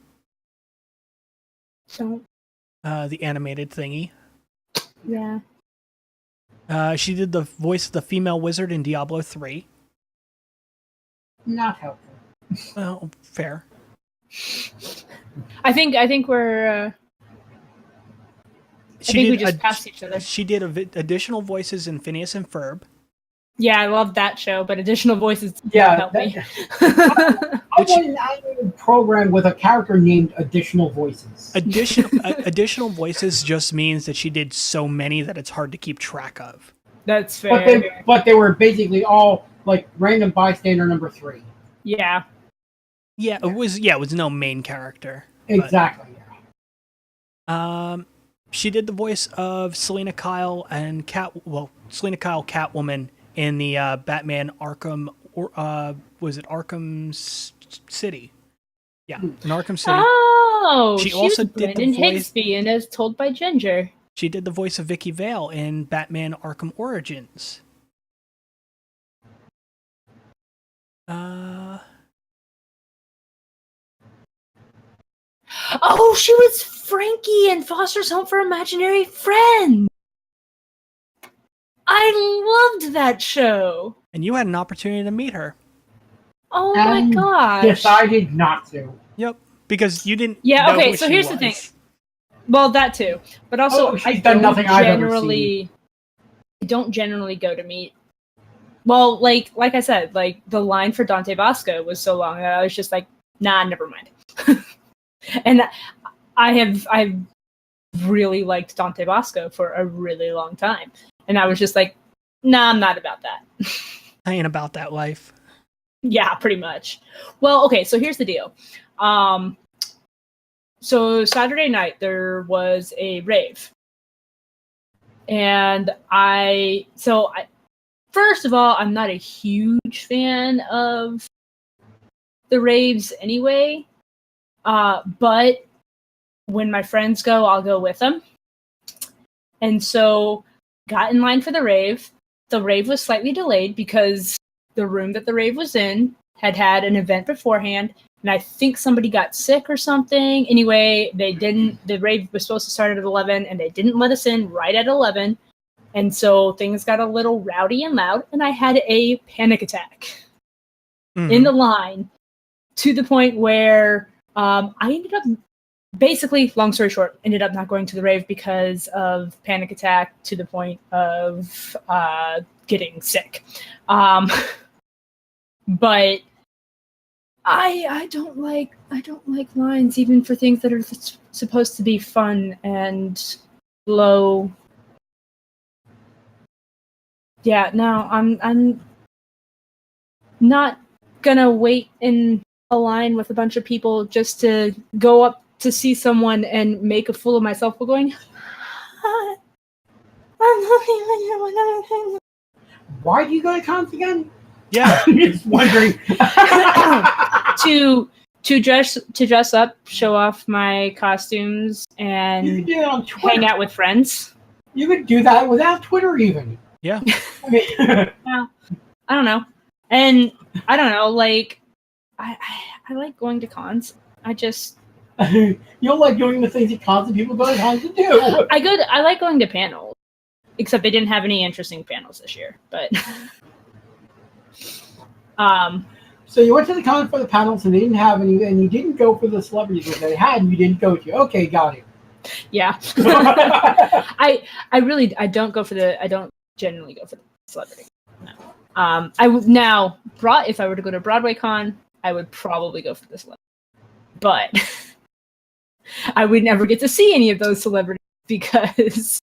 So, the animated thingy. yeah. She did the voice of the female wizard in Diablo 3. Not helpful. Well, fair. I think we're. I think we just passed each other. She did additional voices in Phineas and Ferb. Yeah, I love that show, but additional voices Yeah, help me. I want an animated program with a character named Additional Voices. Additional voices just means that she did so many that it's hard to keep track of. That's fair. But they were basically all like random bystander number 3. Yeah. Yeah, it was no main character. Exactly. But, she did the voice of Selena Kyle and Selena Kyle Catwoman in the Batman Arkham, was it Arkham City? Yeah, in Arkham City. Oh, she also was did the Brendan voice. Higsby and As Told by Ginger. She did the voice of Vicky Vale in Batman Arkham Origins. Oh, she was Frankie in Foster's Home for Imaginary Friends. I loved that show. And you had an opportunity to meet her. Oh my gosh. Decided not to. Yep, because you didn't. Yeah, know okay, who so she here's the was. thing. Well, that too. But also, she's done nothing I've ever seen. I don't generally go to meet. Well, like I said, like the line for Dante Bosco was so long that I was just like, nah, never mind. And I've really liked Dante Bosco for a really long time. And I was just like, nah, I'm not about that. I ain't about that life. Yeah, pretty much. Well, okay, so here's the deal. So Saturday night there was a rave. And first of all, I'm not a huge fan of the raves anyway. But when my friends go, I'll go with them. And so got in line for the rave. The rave was slightly delayed because the room that the rave was in had an event beforehand, and I think somebody got sick or something. Anyway, they didn't. The rave was supposed to start at 11, and they didn't let us in right at 11, and so things got a little rowdy and loud, and I had a panic attack in the line to the point where I ended up. Basically, long story short, ended up not going to the rave because of panic attack to the point of getting sick. But I don't like lines even for things that are supposed to be fun and low. Yeah, no, I'm not gonna wait in a line with a bunch of people just to go up to see someone and make a fool of myself while going, Why do you go to cons again? Yeah. I'm just wondering. to dress up, show off my costumes, You could and do it on Twitter. hang out with friends. You could do that without Twitter even. Yeah. I mean, Yeah, I don't know. And I don't know, like, I like going to cons. you don't like doing the things that cons and people go to cons to do. I like going to panels. Except they didn't have any interesting panels this year. But So you went to the con for the panels and they didn't have any, and you didn't go for the celebrities that they had, and you didn't go to. Okay, got it. yeah. I don't generally go for the celebrity. No. If I were to go to Broadway Con, I would probably go for the celebrity. But I would never get to see any of those celebrities because,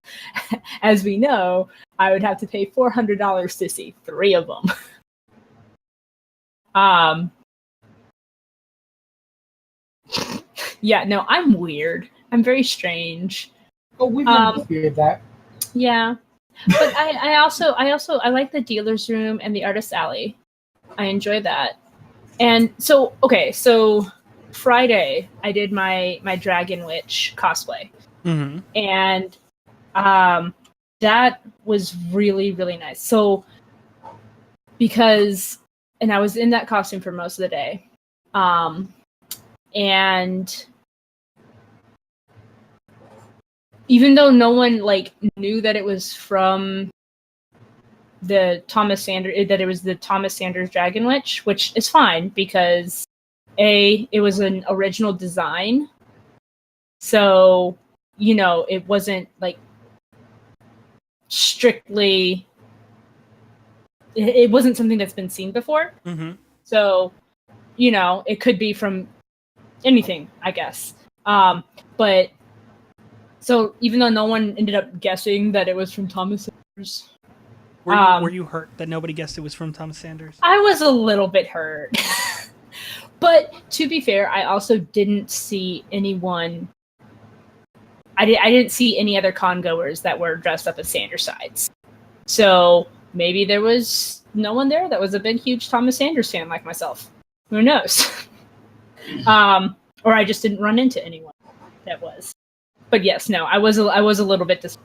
as we know, I would have to pay $400 to see 3 of them. Yeah, no, I'm weird. I'm very strange. Oh, we've never disputed that. Yeah. But I also like the dealer's room and the artist alley. I enjoy that. And so Friday I did my Dragon Witch cosplay. Mm-hmm. And that was really, really nice. So and I was in that costume for most of the day. And even though no one knew that it was from that it was the Thomas Sanders Dragon Witch, which is fine because it was an original design. So, it wasn't strictly, it wasn't something that's been seen before. Mm-hmm. So, it could be from anything, I guess. But so even though no one ended up guessing that it was from Thomas Sanders, Were you hurt that nobody guessed it was from Thomas Sanders? I was a little bit hurt. But to be fair, I also didn't see anyone. I didn't see any other con goers that were dressed up as Sanders sides. So maybe there was no one there that was a big, huge Thomas Sanders fan like myself. Who knows? Or I just didn't run into anyone that was. But yes, no, I was a little bit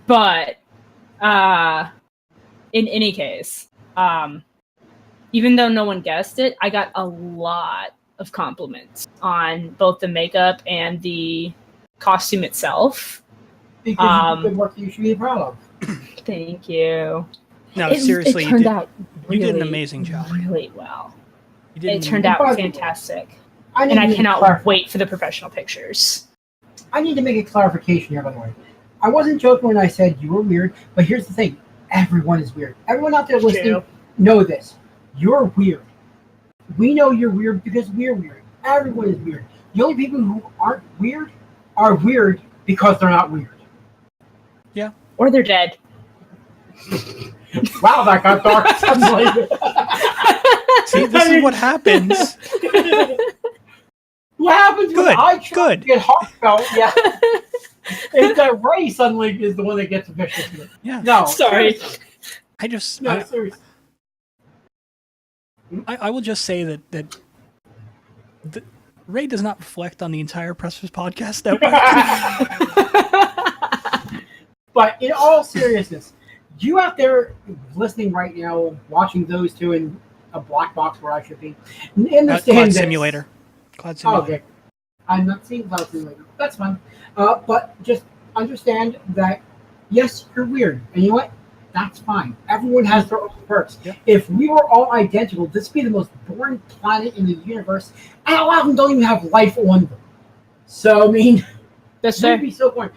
but in any case, even though no one guessed it, I got a lot of compliments on both the makeup and the costume itself. Because you did work you should be proud of. Thank you. No, It seriously, turned out you did an really, amazing job. really well. It Turned out fantastic. And I cannot wait for the professional pictures. I need to make a clarification here, by the way. I wasn't joking when I said you were weird, but here's the thing. Everyone is weird. Everyone out there listening know this. You're weird. We know you're weird because we're weird. Everyone is weird. The only people who aren't weird are weird because they're not weird. Yeah. Or they're dead. Wow, that got dark suddenly. See, this is what happens. What happens when I try to get heartfelt? Yeah. Is that Ray suddenly is the one that gets vicious? Yeah. No. Sorry. Seriously. I will just say that Ray does not reflect on the entire Pressers Podcast Network. But in all seriousness, you out there listening right now, watching those two in a black box where I should be, understand Cloud this. Simulator. Cloud Simulator. Okay. I'm not seeing Cloud Simulator. That's fine. But just understand that, yes, you're weird. And you know what? That's fine. Everyone has their own perks. Yeah. If we were all identical, this would be the most boring planet in the universe. And a lot of them don't even have life on them. So, I mean, That's it would fair. be so boring.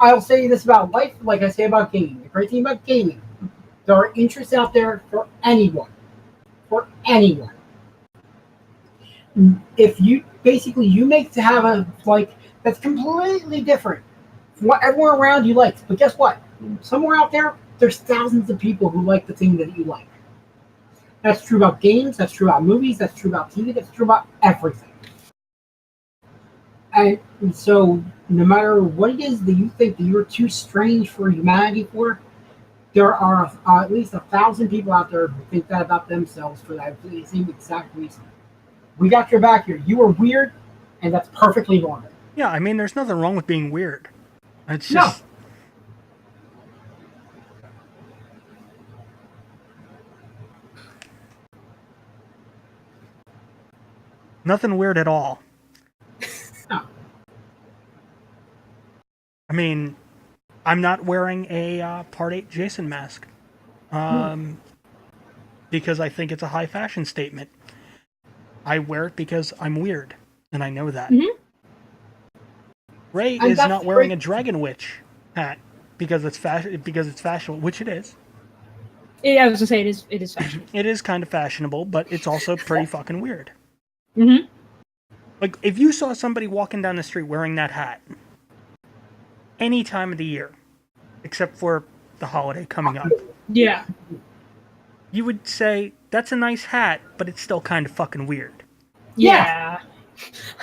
I'll say this about life, like I say about gaming. The great thing about gaming, there are interests out there for anyone. For anyone. If you make to have a that's completely different from what everyone around you likes. But guess what? Somewhere out there, there's thousands of people who like the thing that you like. That's true about games, that's true about movies, that's true about TV, that's true about everything. And so no matter what it is that you think that you're too strange for humanity for, there are at least 1,000 people out there who think that about themselves for that same exact reason. We got your back here. You are weird, and that's perfectly normal. Yeah, I mean, there's nothing wrong with being weird. It's just... Nothing weird at all. No. I mean, I'm not wearing a Part 8 Jason mask. Because I think it's a high fashion statement. I wear it because I'm weird, and I know that. Mm-hmm. Ray And is that's not wearing great. a Dragon Witch hat because it's fashionable, which it is. Yeah, I was gonna say it is fashion. It is kind of fashionable, but it's also pretty fucking weird. Mm-hmm. Like, if you saw somebody walking down the street wearing that hat, any time of the year, except for the holiday coming up, Yeah. you would say, that's a nice hat, but it's still kind of fucking weird. Yeah.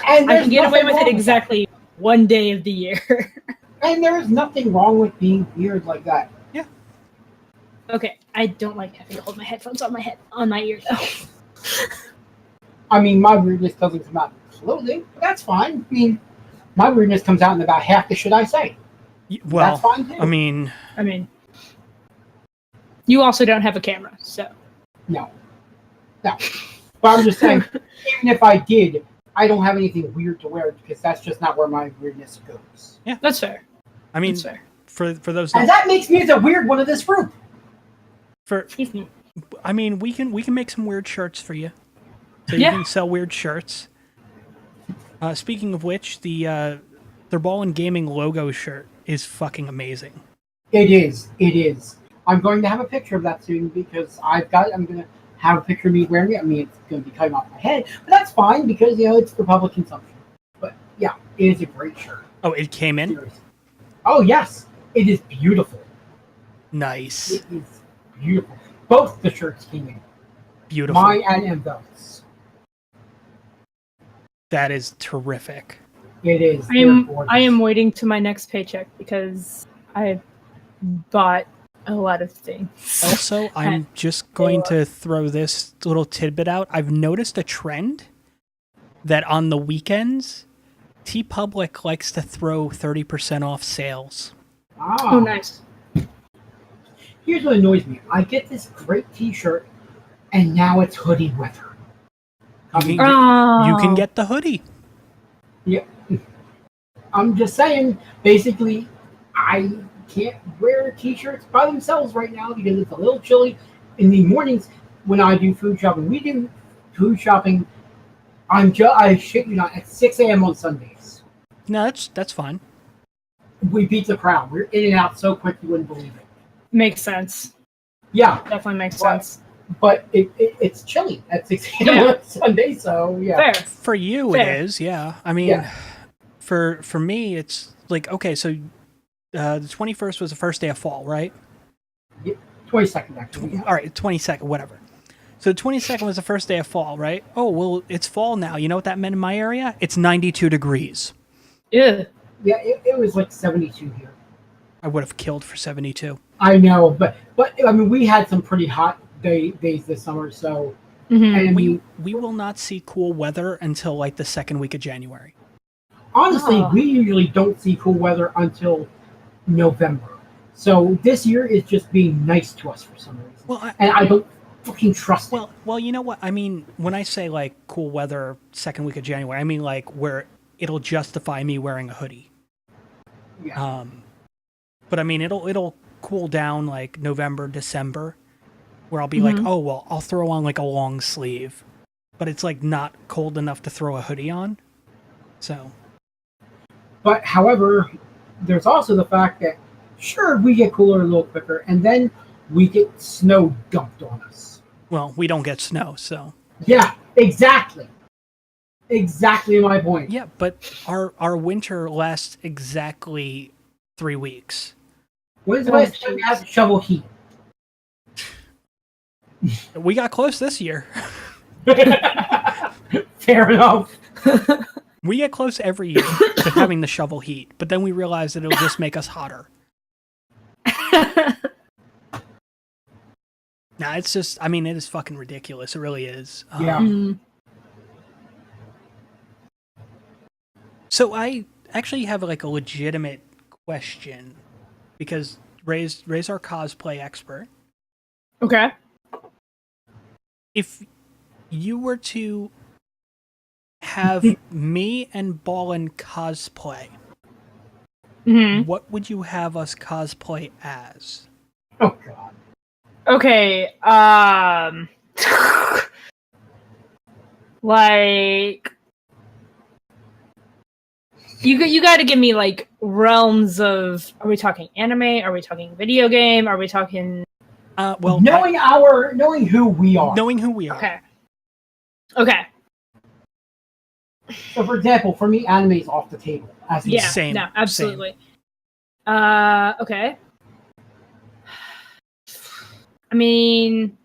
And I there's can get away nothing with wrong it exactly one day of the year. that. And there is nothing wrong with being weird like that. Yeah. Okay, I don't like having to hold my headphones on my ear though. I mean, my weirdness doesn't come out in clothing, but that's fine. I mean, my weirdness comes out in about half the shit I say. Well, That's fine, too. I mean, You also don't have a camera, so. No. But I'm just saying, even if I did, I don't have anything weird to wear because that's just not where my weirdness goes. Yeah. That's fair. I mean, That's fair. for those And that makes me the weird one of this group. Excuse me. I mean, we can make some weird shirts for you. So you Yeah. can sell weird shirts. Speaking of which, the Thrabalen Gaming logo shirt is fucking amazing. It is. I'm going to have a picture of that soon because I'm going to have a picture of me wearing it. I mean, it's going to be cutting off my head, but that's fine because, it's for public consumption. But yeah, it is a great shirt. Oh, it came in? Seriously. Oh, yes. It is beautiful. Nice. It is beautiful. Both the shirts came in. Beautiful. Mine and Envelop's. That is terrific. It is. I am waiting to my next paycheck because I bought a lot of things. Also, I'm just going to throw this little tidbit out. I've noticed a trend that on the weekends, TeePublic likes to throw 30% off sales. Oh, nice. Here's what annoys me. I get this great t-shirt, and now it's hoodie weather. You can get the hoodie. Yeah. I'm just saying, basically, I can't wear t-shirts by themselves right now because it's a little chilly in the mornings when I do food shopping. We do food shopping, I shit you not, at 6 a.m. on Sundays. No, that's fine. We beat the crowd. We're in and out so quick you wouldn't believe it. Makes sense. Yeah. Definitely makes sense. But it's chilly at 6 a.m. on Sunday, so yeah. Fair. For you, Fair. it is, yeah. I mean, Yeah. for me, it's like, okay, so the 21st was the first day of fall, right? 22nd, actually. Yeah. All right, 22nd, whatever. So the 22nd was the first day of fall, right? Oh, well, it's fall now. You know what that meant in my area? It's 92 degrees. Yeah. Yeah, it was like 72 here. I would have killed for 72. I know, but I mean, we had some pretty hot days this summer, so. Mm-hmm. And We will not see cool weather until like the second week of January. honestly, Oh. we usually don't see cool weather until November. So this year is just being nice to us for some reason. Well, and I don't fucking trust it. Well, you know what? I mean, when I say like cool weather second week of January, I mean like where it'll justify me wearing a hoodie. Yeah. But I mean it'll cool down like November, December, where I'll be like, oh well, I'll throw on like a long sleeve, but it's like not cold enough to throw a hoodie on. So. But however, there's also the fact that sure we get cooler a little quicker, and then we get snow dumped on us. Well, we don't get snow, so. Yeah, exactly. Exactly my point. Yeah, but our winter lasts exactly 3 weeks. When's the last time you had to shovel heat? We got close this year. Fair enough. We get close every year to having the shovel heat, but then we realize that it'll just make us hotter. Nah, it's just, I mean, it is fucking ridiculous. It really is. Yeah. So I actually have like a legitimate question because Ray's our cosplay expert. Okay. If you were to have me and Balen cosplay, what would you have us cosplay as? Oh god. Okay, like you got to give me like realms of. Are we talking anime? Are we talking video game? Are we talking? Well, knowing who we are. Knowing who we are. Okay. Okay. So, for example, for me, anime is off the table. Same. No, absolutely. Same. Okay. I mean,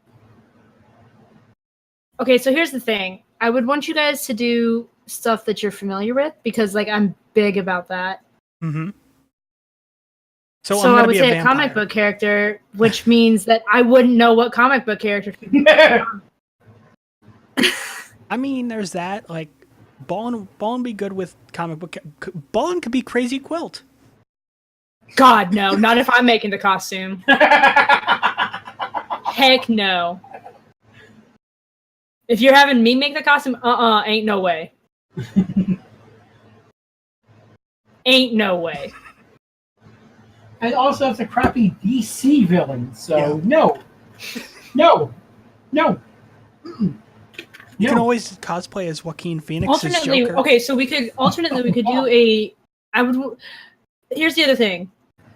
okay, so here's the thing. I would want you guys to do stuff that you're familiar with because, like, I'm big about that. Mm-hmm. So I would say a comic book character, which means that I wouldn't know what comic book character to be. I mean, there's that. Like, Balen be good with comic book. Balen could be Crazy Quilt. God, no. Not if I'm making the costume. Heck no. If you're having me make the costume, ain't no way. Ain't no way. And also, it's a crappy DC villain, so no. Mm-mm. You can always cosplay as Joaquin Phoenix's Alternately, Joker. okay, so we could do a. Here's the other thing,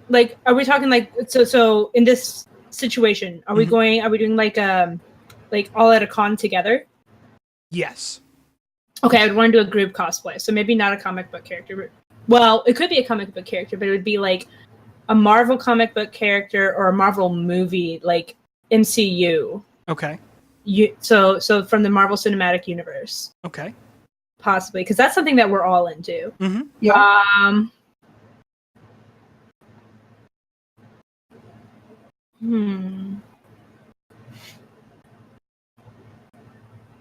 like, are we talking like so in this situation? Are we doing like all at a con together? Yes. Okay, I would want to do a group cosplay, so maybe not a comic book character. Well, it could be a comic book character, but it would be like a Marvel comic book character or a Marvel movie, like MCU. Okay. So from the Marvel Cinematic Universe. Okay. Possibly, because that's something that we're all into. Mm-hmm. Yeah.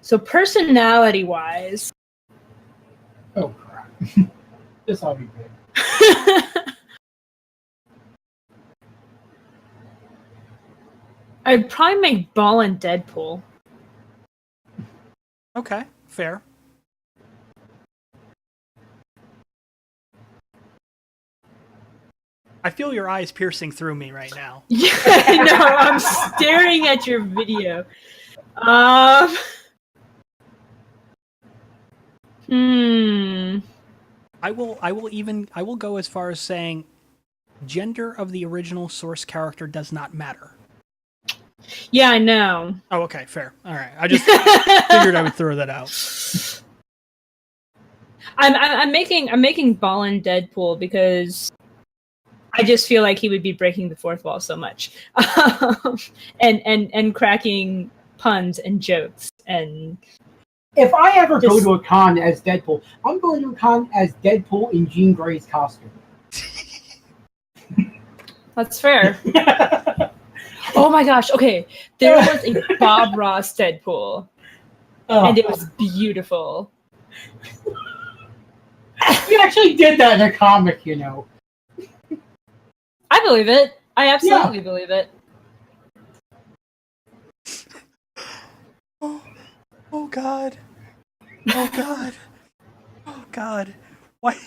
So personality-wise. Oh crap! This ought to be good. I'd probably make Balen Deadpool. Okay, fair. I feel your eyes piercing through me right now. Yeah, I know. I'm staring at your video. I will go as far as saying gender of the original source character does not matter. Yeah, I know. Oh, okay, fair. All right. I just figured I would throw that out. I'm making Balen Deadpool because I just feel like he would be breaking the fourth wall so much, and cracking puns and jokes. And if I ever go to a con as Deadpool, I'm going to a con as Deadpool in Jean Grey's costume. That's fair. Oh my gosh! Okay, there was a Bob Ross Deadpool, and it was beautiful. We actually did that in a comic, you know. I believe it. I absolutely believe it. Oh God. Oh God. Oh God. Why?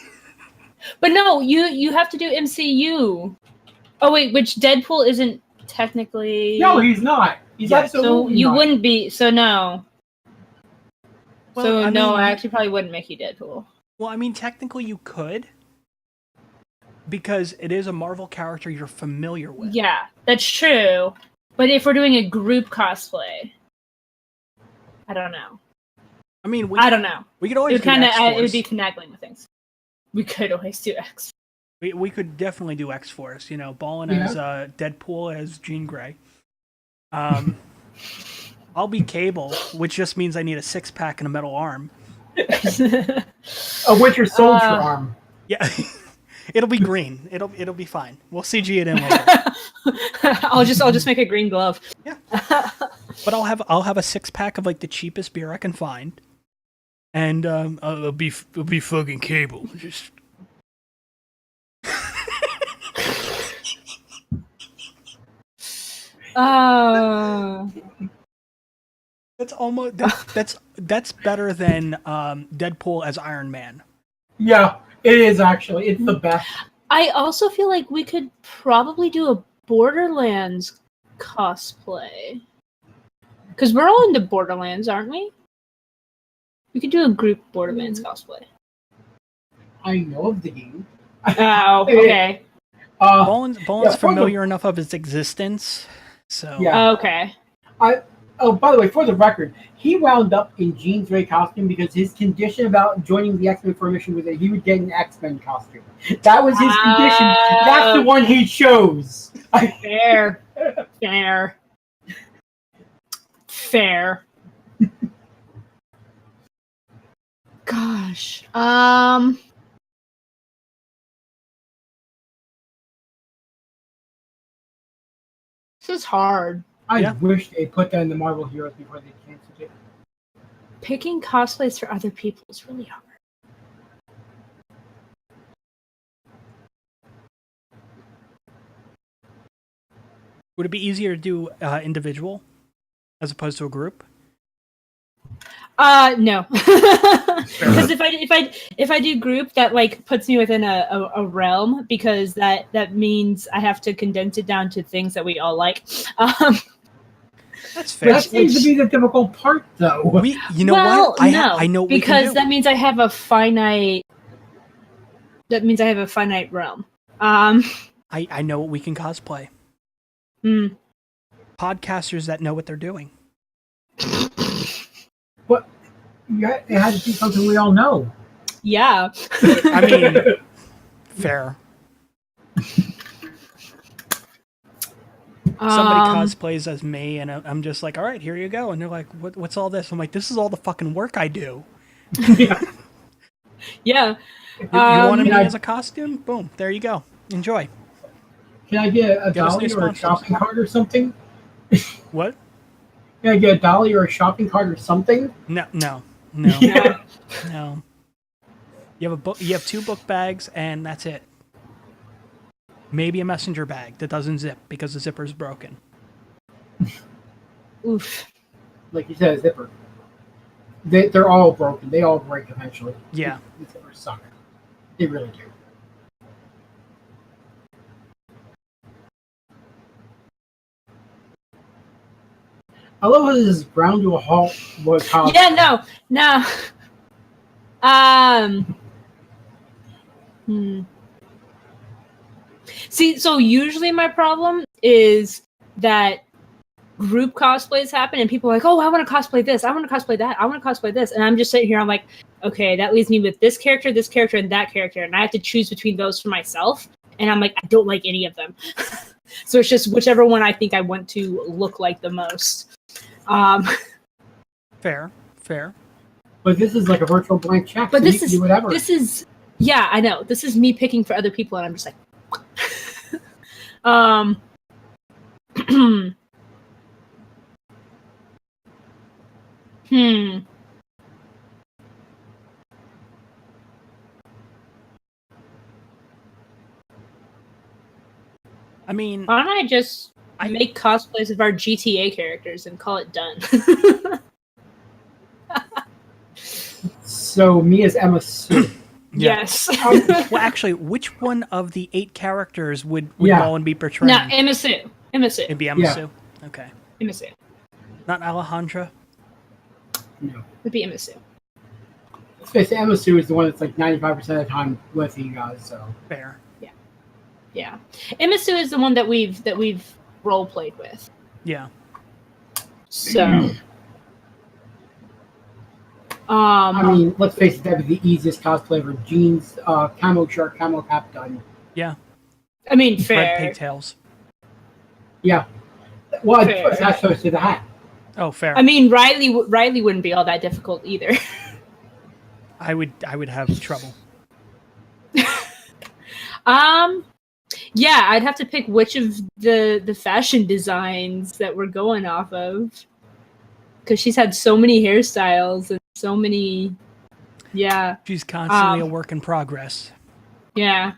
But no, you have to do MCU. Oh wait, which Deadpool isn't technically. No, he's not. He's Yeah, absolutely So you not. wouldn't be. So no. Well, So I no, mean, I actually probably wouldn't make you Deadpool. Well, I mean, technically you could, because it is a Marvel character you're familiar with. Yeah, that's true. But if we're doing a group cosplay, I don't know. I mean, I don't know. we could It always would do kind of X-Force. it would be finagling with things. We could always do X. We could definitely do X-Force. You know, Balen Yeah. as Deadpool as Jean Grey. I'll be Cable, which just means I need a 6-pack and a metal arm. A Winter Soldier arm. Yeah, it'll be green. It'll be fine. We'll CG it in later. I'll just make a green glove. Yeah, but I'll have a 6-pack of like the cheapest beer I can find, and it'll be fucking Cable. Just that's almost that's better than Deadpool as Iron Man. Yeah, it is actually. It's the best. I also feel like we could probably do a Borderlands cosplay. Because we're all into Borderlands, aren't we? We could do a group Borderlands cosplay. I know of the game. Oh, okay. Boland's yeah, familiar enough of its existence, so Yeah. Okay. Oh, by the way, for the record, he wound up in Jean Grey costume because his condition about joining the X-Men for a mission was that he would get an X-Men costume. That was his condition. That's the one he chose. Fair. Fair. Fair. Gosh. This is hard. I wish they put that in the Marvel Heroes before they canceled it. Picking cosplays for other people is really hard. would it be easier to do individual as opposed to a group? No. Because if I do group, that like puts me within a realm, because that means I have to condense it down to things that we all like. That's fair. That seems to be the difficult part, though. You know what? I know what because we can do. that means I have a finite. That means I have a finite realm. I know what we can cosplay. Podcasters that know what they're doing. But it has to be something we all know. Yeah. I mean, fair. Somebody cosplays as me, and I'm just like, all right, here you go. And they're like, what's all this? I'm like, this is all the fucking work I do. Yeah. Yeah. You wanted me as a costume? Boom, there you go. Enjoy. Can I get a Get us dolly new or a sponsors. shopping cart or something? What? Can I get a dolly or a shopping cart or something? No. Yeah. No. You have a book. You have 2 book bags, and that's it. Maybe a messenger bag that doesn't zip because the zipper's broken. Oof. Like you said, a zipper. They're all broken. They all break eventually. Yeah. The zippers suck. They really do. I love how this is ground to a halt. Yeah, no. See, so usually my problem is that group cosplays happen and people are like, oh, I want to cosplay this, I want to cosplay that, I want to cosplay this. And I'm just sitting here, I'm like, okay, that leaves me with this character, and that character. And I have to choose between those for myself. And I'm like, I don't like any of them. So it's just whichever one I think I want to look like the most. Fair. But this is like a virtual blank check. But so this you can is do whatever. Yeah, I know. This is me picking for other people, and I'm just like, I mean, why don't I just make cosplays of our GTA characters and call it done? So me as Emma Sue. Yes. well, actually, which one of the 8 characters would Balen be portraying? No, Emma Sue. It'd be Emma Sue? Okay. Emma Sue. Not Alejandra? No. It'd be Emma Sue. Space Emma Sue is the one that's like 95% of the time with you guys, so. Fair. Yeah. Emma Sue is the one that we've role played with. Yeah. So I mean, let's face it, that'd be the easiest cosplay ever. Jeans, camo shirt, camo cap, done. Yeah. I mean, fair. Red pigtails. Yeah. Well, Fair. that's supposed to the hat. Oh, fair. I mean, Riley wouldn't be all that difficult either. I would have trouble. Yeah, I'd have to pick which of the fashion designs that we're going off of, because she's had so many hairstyles and so many. Yeah, She's constantly a work in progress. yeah.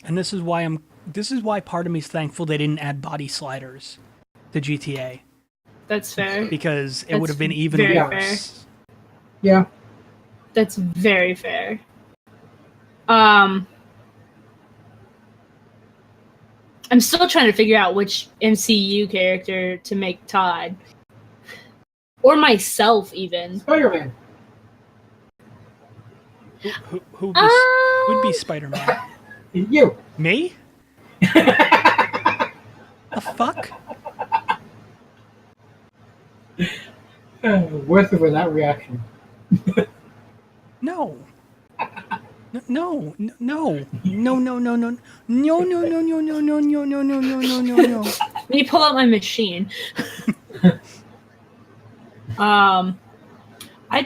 And this is why part of me is thankful they didn't add body sliders to GTA, That's fair. because it That's would have been even very worse. Yeah. That's very fair. I'm still trying to figure out which MCU character to make Todd. Or myself, even. Spider-Man. Who'd be Spider-Man? You. Me? The fuck? Worth it for that reaction. No. No. Let me pull out my machine. I'd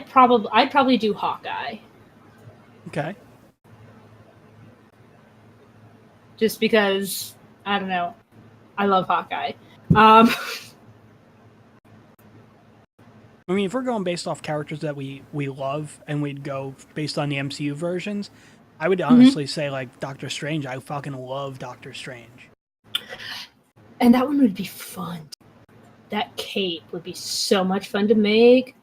probably do Hawkeye. Okay. Just because, I don't know, I love Hawkeye. I mean, if we're going based off characters that we love, and we'd go based on the MCU versions, I would honestly say, like, Doctor Strange. I fucking love Doctor Strange. And that one would be fun. That cape would be so much fun to make.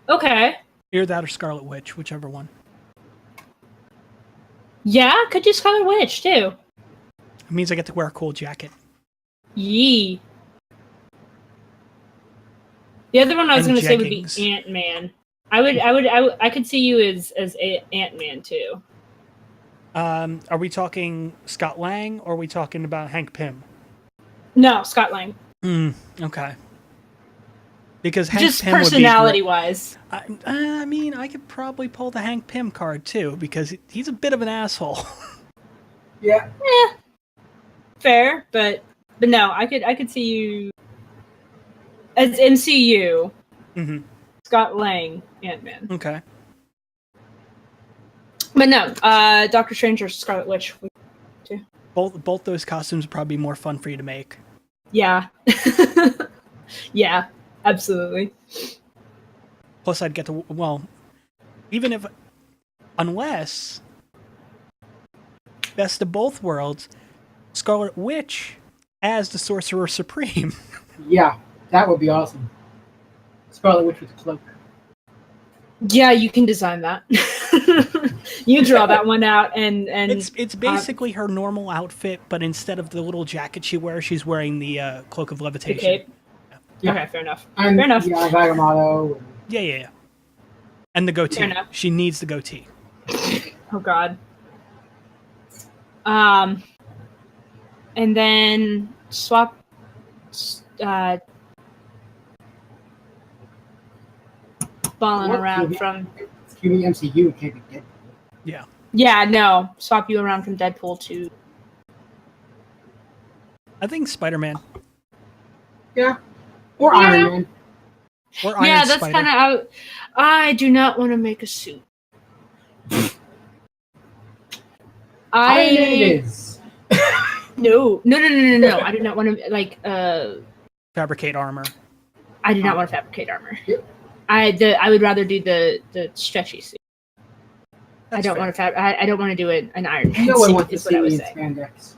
Okay. Either that or Scarlet Witch, whichever one. Yeah, could do Scarlet Witch, too. It means I get to wear a cool jacket. Yee. The other one I was And going to say would be jeggings. Ant-Man. I could see you as Ant-Man, too. Are we talking Scott Lang, or are we talking about Hank Pym? No, Scott Lang. Okay. Because Hank Just Pym would be personality-wise. I mean, I could probably pull the Hank Pym card too, because he's a bit of an asshole. Yeah. Fair, but no, I could see you as MCU. Mm-hmm. Scott Lang, Ant-Man. Okay. But no, Doctor Strange or Scarlet Witch. Too. Both those costumes would probably be more fun for you to make. Yeah. Yeah, absolutely. Plus, I'd get to, unless best of both worlds, Scarlet Witch as the Sorcerer Supreme. Yeah, that would be awesome. Scarlet Witch with a cloak. Yeah, you can design that. You draw that one out, and It's basically her normal outfit, but instead of the little jacket she wears, she's wearing the cloak of the levitation. cape. Yeah. Okay, fair enough. And, Fair enough. Yeah, Vagamondo. Yeah. And the goatee. Fair enough. She needs the goatee. Oh God. And then swap. Balling What? around from. Excuse me, MCU, it can't be dead. Yeah. Yeah, no. Swap you around from Deadpool to. I think Spider-Man. Yeah. Or Yeah. Iron Man. Or Iron Yeah, that's Spider. kind of out. I do not want to make a suit. Iron Man it is. No. I do not want to Fabricate armor. I do not want to fabricate armor. Yep. I would rather do the stretchy suit. I don't want to I don't want to do an Iron Man. No one wants to is see what I was me in saying. spandex.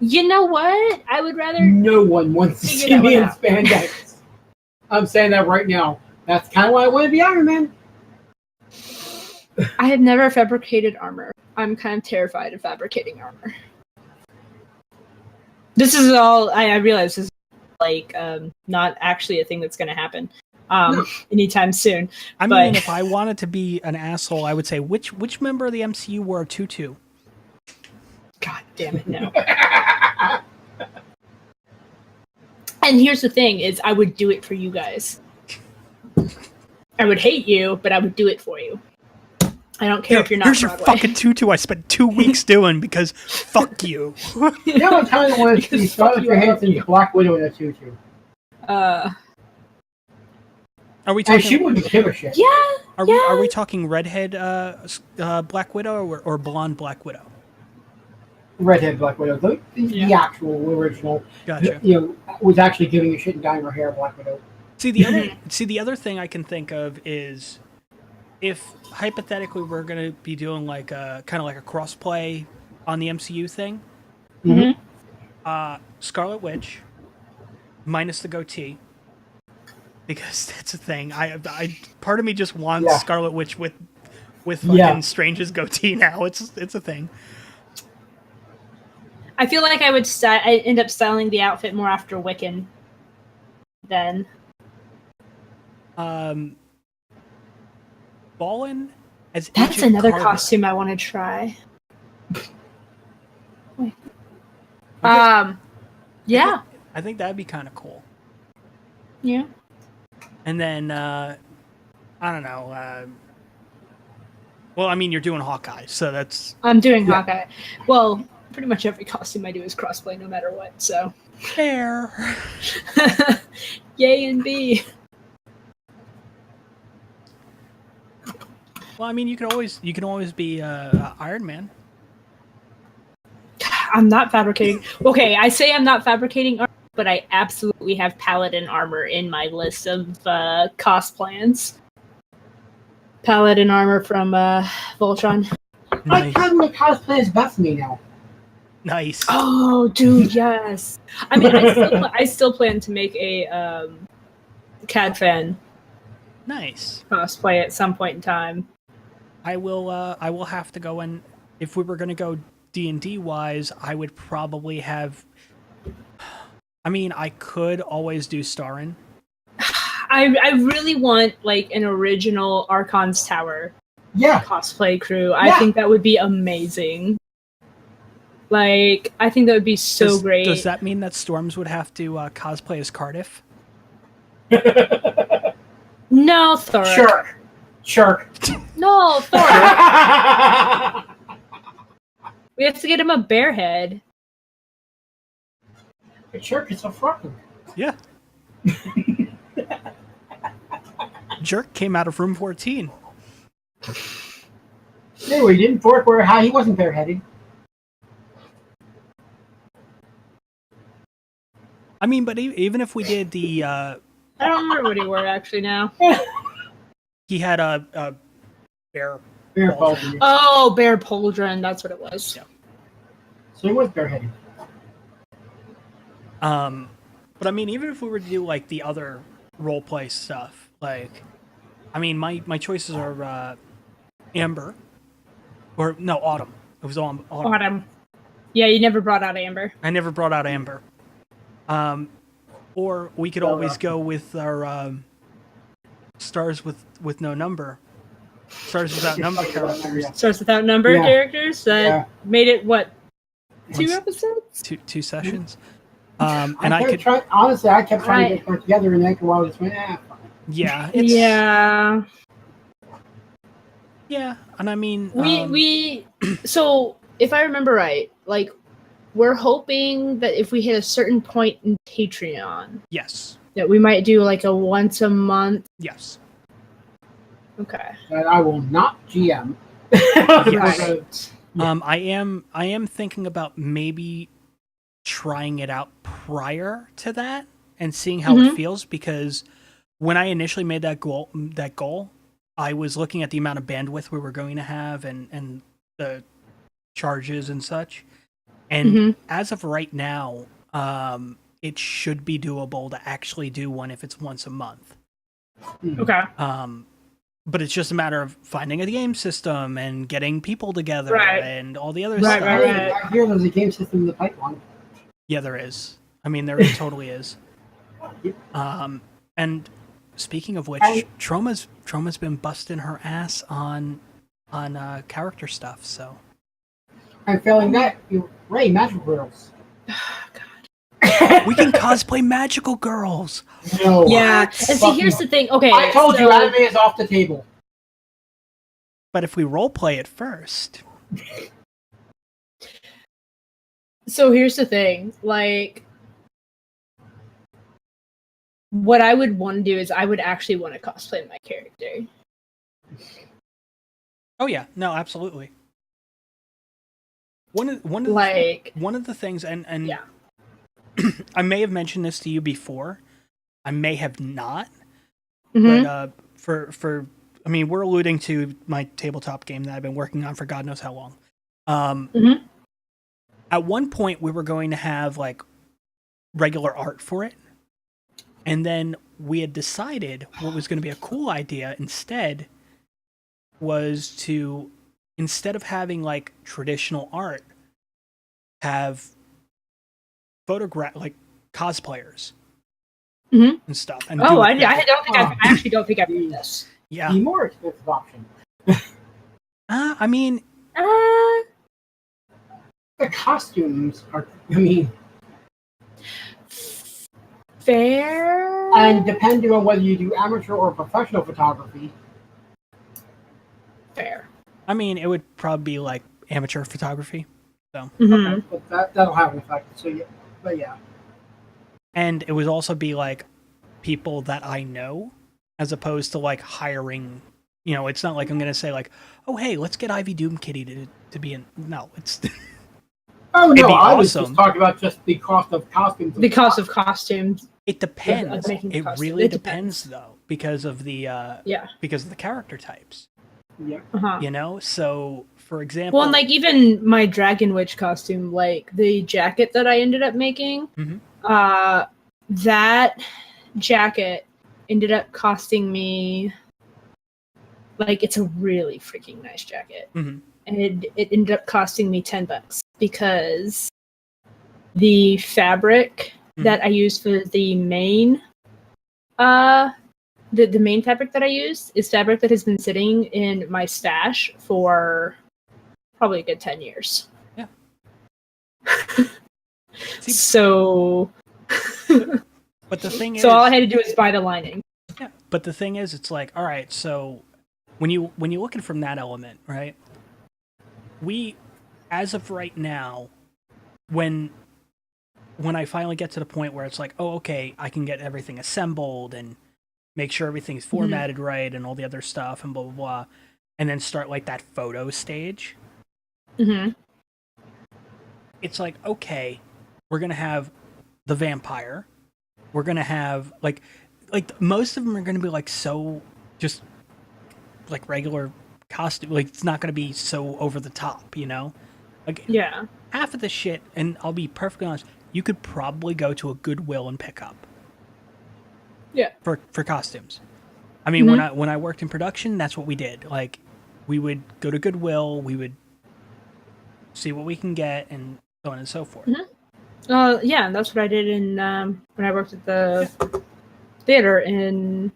You know what? I would rather. No one wants to Figure see that me in one out. spandex. I'm saying that right now. That's kind of why I want to be Iron Man. I have never fabricated armor. I'm kind of terrified of fabricating armor. This is all I realize this is like not actually a thing that's going to happen anytime soon. I but... mean, if I wanted to be an asshole, I would say which member of the MCU wore a tutu? God damn it, no. And here's the thing: is I would do it for you guys. I would hate you, but I would do it for you. I don't care if you're not. Here's Broadway. your fucking tutu I spent 2 weeks doing because fuck you. You know, I kind of want to see Scarlett Johansson's Black Widow in a tutu. Are we And talking? she wouldn't give a shit. Yeah. Are we talking redhead Black Widow or blonde Black Widow? Redhead Black Widow, the actual original. Gotcha. You know, was actually giving a shit and dyeing her hair Black Widow. See the other thing I can think of is if hypothetically we're gonna be doing like a kind of like a crossplay on the MCU thing. Mm-hmm. Scarlet Witch minus the goatee. Because that's a thing. I part of me just wants Scarlet Witch with fucking Strange's goatee now. It's a thing. I feel like I end up styling the outfit more after Wiccan than Balen as that's Agent another Carter. costume I want to try. Yeah. I think that'd be kind of cool. Yeah. And then I don't know. Well, I mean, you're doing Hawkeye, so that's I'm doing Hawkeye. Well, pretty much every costume I do is crossplay no matter what, so. fair. Yay and B. Well, I mean, you can always be Iron Man. I'm not fabricating. Okay, I say I'm not fabricating armor, but I absolutely have Paladin armor in my list of cost plans. Paladin armor from Voltron. I kind of like cosplay as Bethany now. Nice. Oh, dude, yes. I mean, I still plan to make a CAD fan Nice. cosplay at some point in time. I will have to go and if we were going to go D&D wise, I would probably have I mean, I could always do Starin. I really want like an original Archon's Tower cosplay crew. I think that would be amazing. Like, I think that would be so great. Does that mean that Storms would have to cosplay as Cardiff? No, Thor. Sure. No, Thor. We have to get him a bear head. Sure, it's a frog. Yeah. Jerk came out of room 14. No, he didn't fork where how he wasn't bareheaded. I mean, but even if we did the I don't remember what he wore actually now. he had a bear Pauldron. Oh, Bear Pauldron, that's what it was. Yeah. So he was bareheaded. But I mean, even if we were to do like the other role play stuff, like, I mean, my choices are Amber, or no, Autumn. It was Autumn. Autumn. Yeah, you never brought out Amber. I never brought out Amber. Or we could always go with our stars with no number, stars without number characters. Stars without number characters that made it what? 2 episodes? Two sessions. And I could honestly, I kept trying to get them together, and after a while, I just went, fine. Yeah. Yeah, and I mean, we so if I remember right, like we're hoping that if we hit a certain point in Patreon, yes, that we might do like a once a month. Yes. Okay. That I will not GM. Yes. I am thinking about maybe trying it out prior to that and seeing how it feels, because when I initially made that goal, I was looking at the amount of bandwidth we were going to have and the charges and such. And as of right now, it should be doable to actually do one if it's once a month. Okay. But it's just a matter of finding a game system and getting people together Right. and all the other Right, stuff. right. I hear there's a game system in the pipeline. Yeah, there is. I mean, there totally is. And speaking of which, Troma's been busting her ass on character stuff. So And failing that, Ray, Magic Girls. we can cosplay magical girls. No. Yeah. And see, here's the thing. Okay. I told you, so- anime is off the table. But if we role play it first, So here's the thing. Like, what I would want to do is I would actually want to cosplay my character. oh yeah, no, absolutely. One of Like, the things, and yeah. I may have mentioned this to you before. I may have not. Mhm. But for I mean, we're alluding to my tabletop game that I've been working on for God knows how long. Mhm. At one point, we were going to have like regular art for it, and then we had decided what was going to be a cool idea instead was to, instead of having like traditional art, have like cosplayers Mhm. and stuff. And Oh, do I it. actually don't think I've done this. Yeah. The more expensive option. I mean, The costumes are, I mean, Fair. and depending on whether you do amateur or professional photography, Fair. I mean, it would probably be like amateur photography. So, Mhm. but that'll have an effect. So, yeah, but yeah. and it would also be like people that I know, as opposed to like hiring. You know, it's not like I'm going to say like, oh hey, let's get Ivy Doom Kitty to be in. No, it's. Oh It'd no, be I was awesome. just talking about just the cost of costumes. The cost of costumes. It depends. making the It costume. really It depends though, because of the Yeah. because of the character types. Yeah. Uh-huh. You know, so for example, Well, and like even my Dragon Witch costume, like the jacket that I ended up making, Mhm. That jacket ended up costing me, like, it's a really freaking nice jacket, Mhm. and it ended up costing me $10 because the fabric that I used for the main, the main fabric that I used is fabric that has been sitting in my stash for probably a good 10 years. Yeah. See, So, but the thing is, so all I had to do was buy the lining. yeah. But the thing is, it's like, all right, so when you look at it from that element, right? We, as of right now, when I finally get to the point where it's like, oh, okay, I can get everything assembled and make sure everything's formatted right and all the other stuff and blah blah blah, and then start like that photo stage. Mm-hmm. It's like, okay, we're gonna have the vampire. We're gonna have like most of them are gonna be like so just like regular costume. Like it's not gonna be so over the top, you know. Like Yeah. half of the shit, and I'll be perfectly honest, you could probably go to a Goodwill and pick up. Yeah. For costumes. I mean, when I worked in production, that's what we did. Like, we would go to Goodwill, we would see what we can get, and so on and so forth. Yeah, that's what I did in when I worked at the theater in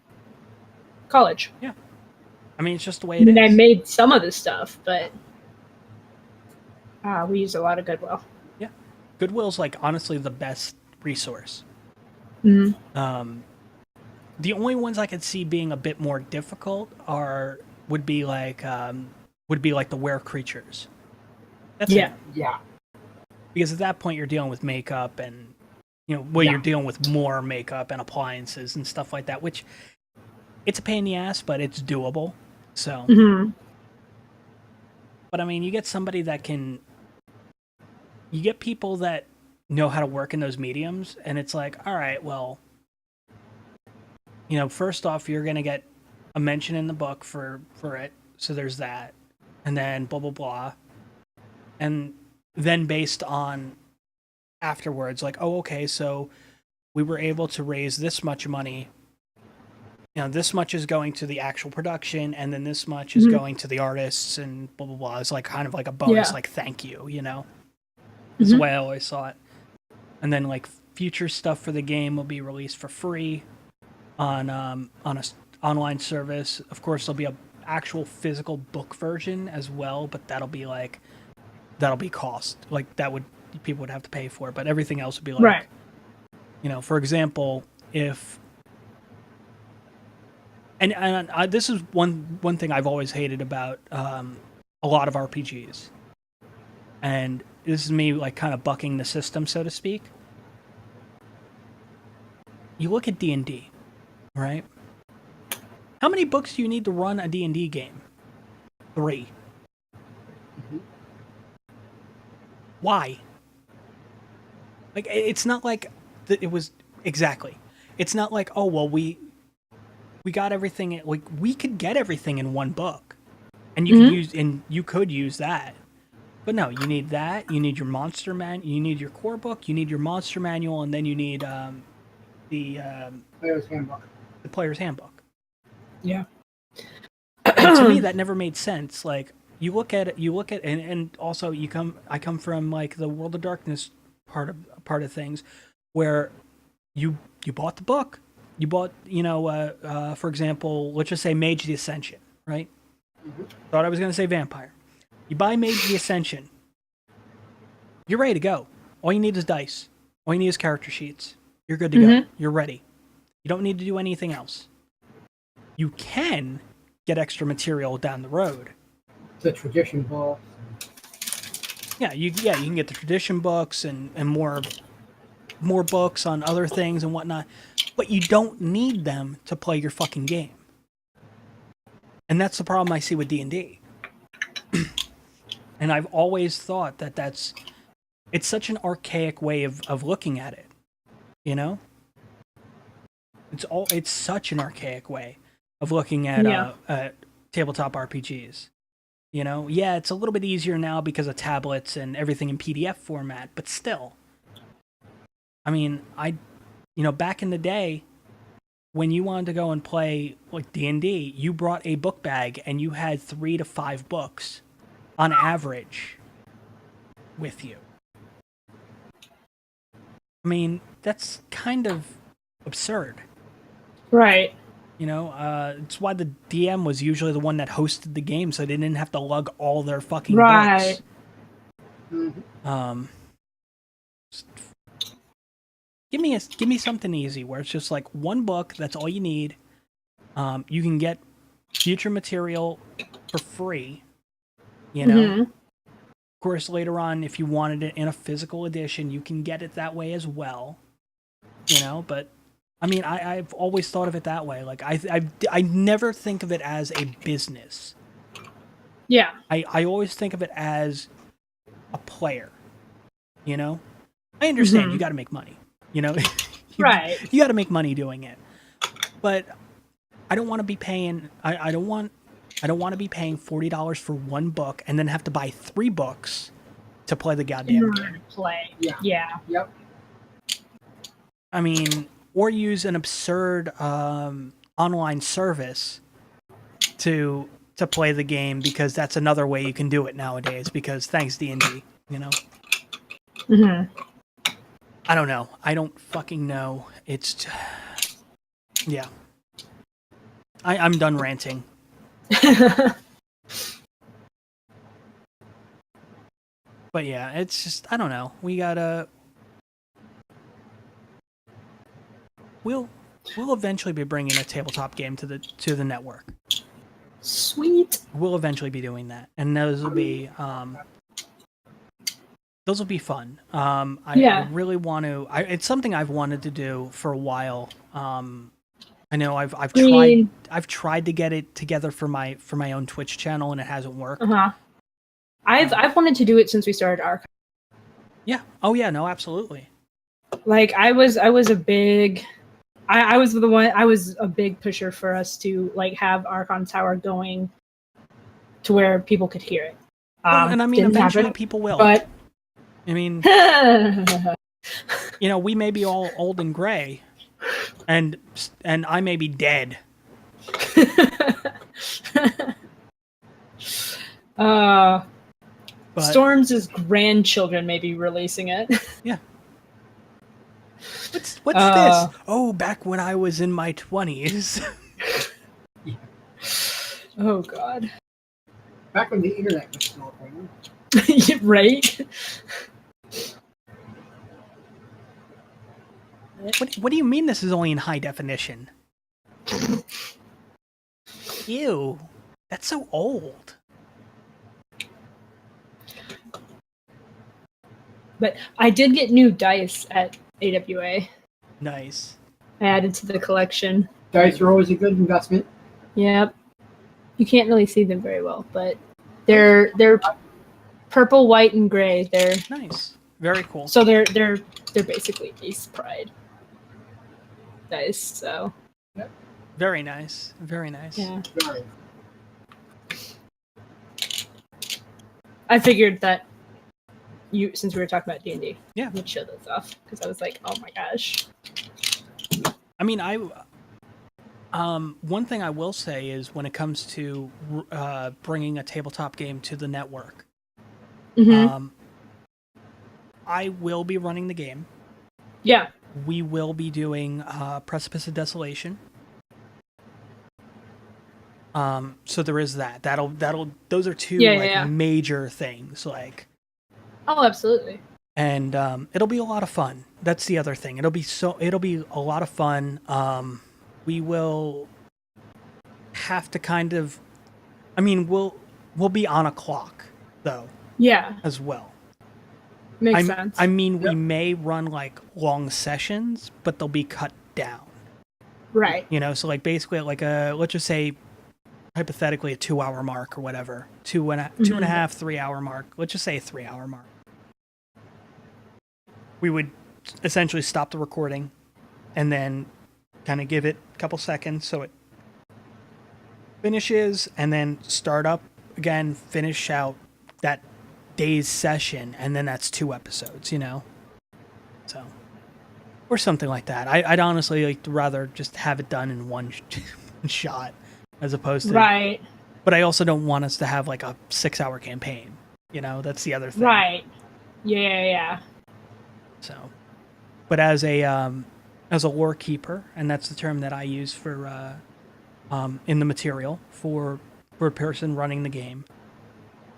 college. Yeah. I mean, it's just the way I it mean, I is. made some of this stuff, but we used a lot of Goodwill. Yeah. Goodwill's, like, honestly the best resource. Mm-hmm. The only ones I could see being a bit more difficult would be like the were creatures. That's Yeah. it. Yeah. Because at that point you're dealing with makeup and you're dealing with more makeup and appliances and stuff like that, which it's a pain in the ass, but it's doable. So Mm-hmm. but I mean, you get people that know how to work in those mediums, and it's like, all right, well, first off, you're gonna get a mention in the book for it. So there's that, and then blah blah blah, and then based on afterwards, like, oh, okay, so we were able to raise this much money. You know, this much is going to the actual production, and then this much is going to the artists, and blah blah blah. It's like kind of like a bonus, like thank you. You know, that's the way I always saw it. And then like future stuff for the game will be released for free on a online service. Of course, there'll be a actual physical book version as well, but that'll be cost. Like that would people would have to pay for it, but everything else would be like, right. You know, for example, if and this is one thing I've always hated about a lot of RPGs, and this is me like kind of bucking the system, so to speak. You look at D&D, right? How many books do you need to run a D&D game? 3. Why? Like, it's not like it was exactly. It's not like, oh well, we got everything. Like, we could get everything in one book, and you could use that. But no, you need that. You need your monster you need your core book. You need your monster manual, and then you need the Player's handbook. The player's handbook. Yeah. And to me, that never made sense. Like, you look at it, and also I come from like the World of Darkness part of things, where you bought the book, you bought, for example, let's just say Mage the Ascension, right? Thought I was going to say Vampire. You buy Mage the Ascension, you're ready to go. All you need is dice. All you need is character sheets. You're good to go. You're ready. You don't need to do anything else. You can get extra material down the road. The tradition book. Yeah, you can get the tradition books and more books on other things and whatnot, but you don't need them to play your fucking game. And that's the problem I see with D&D. And I've always thought that it's such an archaic way of looking at it, you know? It's such an archaic way of looking at tabletop RPGs. You know, yeah, it's a little bit easier now because of tablets and everything in PDF format, but still. I mean, back in the day, when you wanted to go and play like D&D, you brought a book bag and you had 3 to 5 books on average with you. I mean, that's kind of absurd. Right. You know, it's why the DM was usually the one that hosted the game, so they didn't have to lug all their fucking books. Give me something easy where it's just like one book. That's all you need. You can get future material for free. You know, of course, later on, if you wanted it in a physical edition, you can get it that way as well. You know, but. I mean, I've always thought of it that way. Like, I never think of it as a business. Yeah. I always think of it as a player. You know? I understand you got to make money. You know? Right. You got to make money doing it. But I don't want to be paying. I don't want to be paying $40 for one book and then have to buy 3 books to play the goddamn game. Play. Yeah. Yeah. Yep. I mean. Or use an absurd online service to play the game, because that's another way you can do it nowadays. Because thanks D&D, you know. I don't know. I don't fucking know. It's yeah. I'm done ranting. But yeah, it's just I don't know. We gotta. We'll eventually be bringing a tabletop game to the network. Sweet. We'll eventually be doing that, and those will be fun. I really want to. It's something I've wanted to do for a while. I know I've tried to get it together for my own Twitch channel, and it hasn't worked. I've wanted to do it since we started Archive. Yeah. Oh yeah. No. Absolutely. Like I was a big. I was the one. I was a big pusher for us to like have Archon Tower going to where people could hear it. And I mean, Didn't eventually happen, people will. but I mean, you know, we may be all old and gray, and I may be dead. But Storms' grandchildren may be releasing it. Yeah. What's this? Oh, back when I was in my 20s. Oh God. Back when the internet was still around. Right? What do you mean this is only in high definition? Ew. That's so old. But I did get new dice at AWA. Nice. I added to the collection. Dice are always a good investment. Yep. You can't really see them very well, but they're purple, white, and gray. They're nice. Very cool. So they're basically Ace Pride dice. So. Yep. Very nice. Very nice. Yeah. Very. I figured that since we were talking about D&D, yeah, you'd show those off because I was like, oh my gosh. I mean, one thing I will say is when it comes to bringing a tabletop game to the network, I will be running the game. Yeah. We will be doing Precipice of Desolation. So there is that. Those are two major things. Like. Oh, absolutely. And it'll be a lot of fun. That's the other thing. It'll be a lot of fun. We will have to kind of, I mean, we'll be on a clock though. Yeah. As well. Makes sense. I mean, we may run like long sessions, but they'll be cut down. Right. You know, so like basically like let's just say hypothetically a 2-hour mark or whatever, 2.5, 3 hour mark. Let's just say a 3 hour mark. We would essentially stop the recording and then kind of give it a couple seconds so it finishes and then start up again, finish out that day's session, and then that's 2 episodes, you know? So, or something like that. I'd honestly like to rather just have it done in one shot as opposed to... Right. But I also don't want us to have like a 6-hour campaign, you know? That's the other thing. Right. Yeah. So, but as a lore keeper, and that's the term that I use for in the material for a person running the game,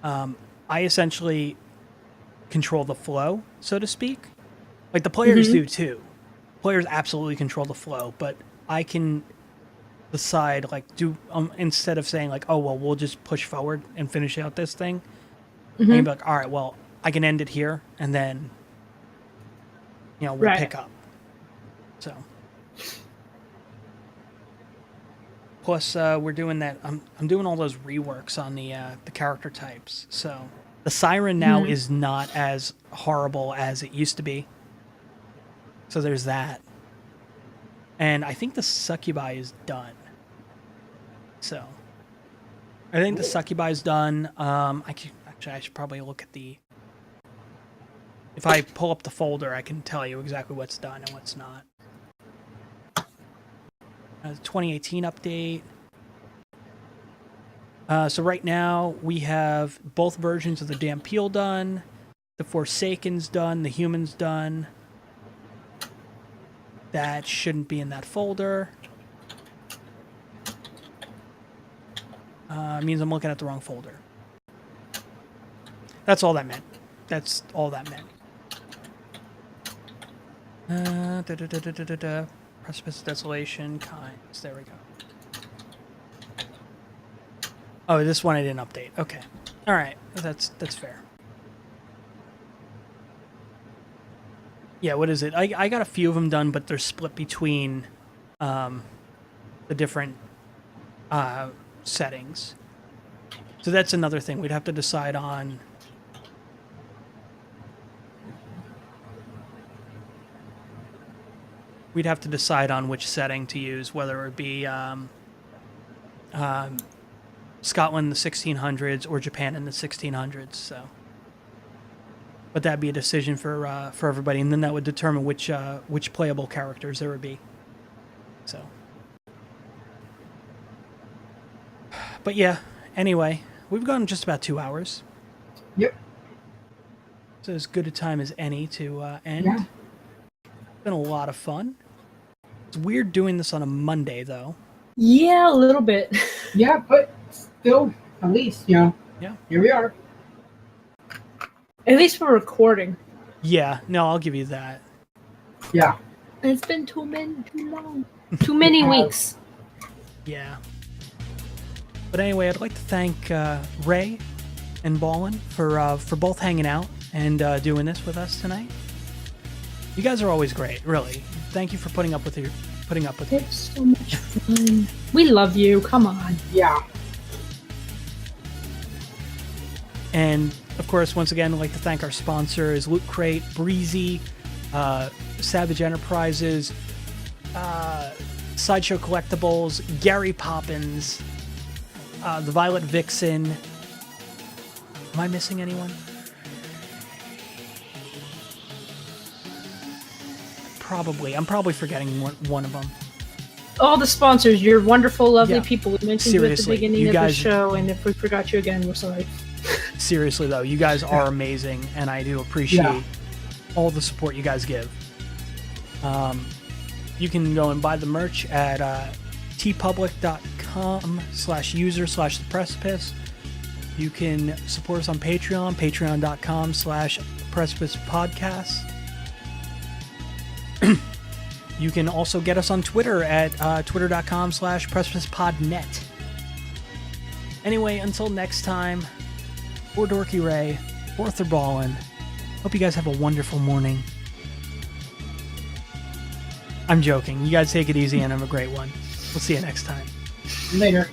I essentially control the flow, so to speak. Like the players do too. Players absolutely control the flow, but I can decide like instead of saying like, oh well, we'll just push forward and finish out this thing. I can be like, all right, well, I can end it here, and then. You know, we'll pick up. So, plus we're doing that. I'm doing all those reworks on the character types. So the Siren now is not as horrible as it used to be. So there's that. And I think the Succubi is done. So I think the Succubi is done. I should probably look at the. If I pull up the folder, I can tell you exactly what's done and what's not. 2018 update. So right now, we have both versions of the Damn Peel done. The Forsaken's done. The Human's done. That shouldn't be in that folder. Means I'm looking at the wrong folder. That's all that meant. That's all that meant. Precipice of Desolation, Kinds. There we go. Oh, this one I didn't update. Okay. All right. That's fair. Yeah, what is it? I got a few of them done, but they're split between the different settings. So that's another thing we'd have to decide on. we'd have to decide on which setting to use, whether it be Scotland in the 1600s or Japan in the 1600s. So, but that'd be a decision for everybody, and then that would determine which playable characters there would be. So, but yeah. Anyway, we've gone just about 2 hours. Yep. So as good a time as any to end. Yeah. It's been a lot of fun. It's weird doing this on a Monday, though. Yeah, a little bit. Yeah, but still, at least, you know. Yeah. Here we are. At least we're recording. Yeah, no, I'll give you that. Yeah. It's been too long. Too many weeks. Yeah. But anyway, I'd like to thank Ray and Balen for both hanging out and doing this with us tonight. You guys are always great, really. Thank you for putting up with me. It's so much fun. We love you. Come on. Yeah. And of course, once again, I'd like to thank our sponsors: Loot Crate, Breezy, Savage Enterprises, Sideshow Collectibles, Gary Poppins, the Violet Vixen. Am I missing anyone? Probably. I'm probably forgetting one of them. All the sponsors, you're wonderful, lovely Yeah. people. We mentioned you at the Seriously, beginning you of guys- the show, and if we forgot you again, we're sorry. Seriously, though, you guys are amazing, and I do appreciate all the support you guys give. You can go and buy the merch at tpublic.com/user/theprecipice. You can support us on Patreon, patreon.com/precipicepodcast. You can also get us on Twitter at twitter.com/precipicepodnet. Anyway, until next time, for DorkyRae, for Thrabalen, hope you guys have a wonderful morning. I'm joking. You guys take it easy and have a great one. We'll see you next time. Later.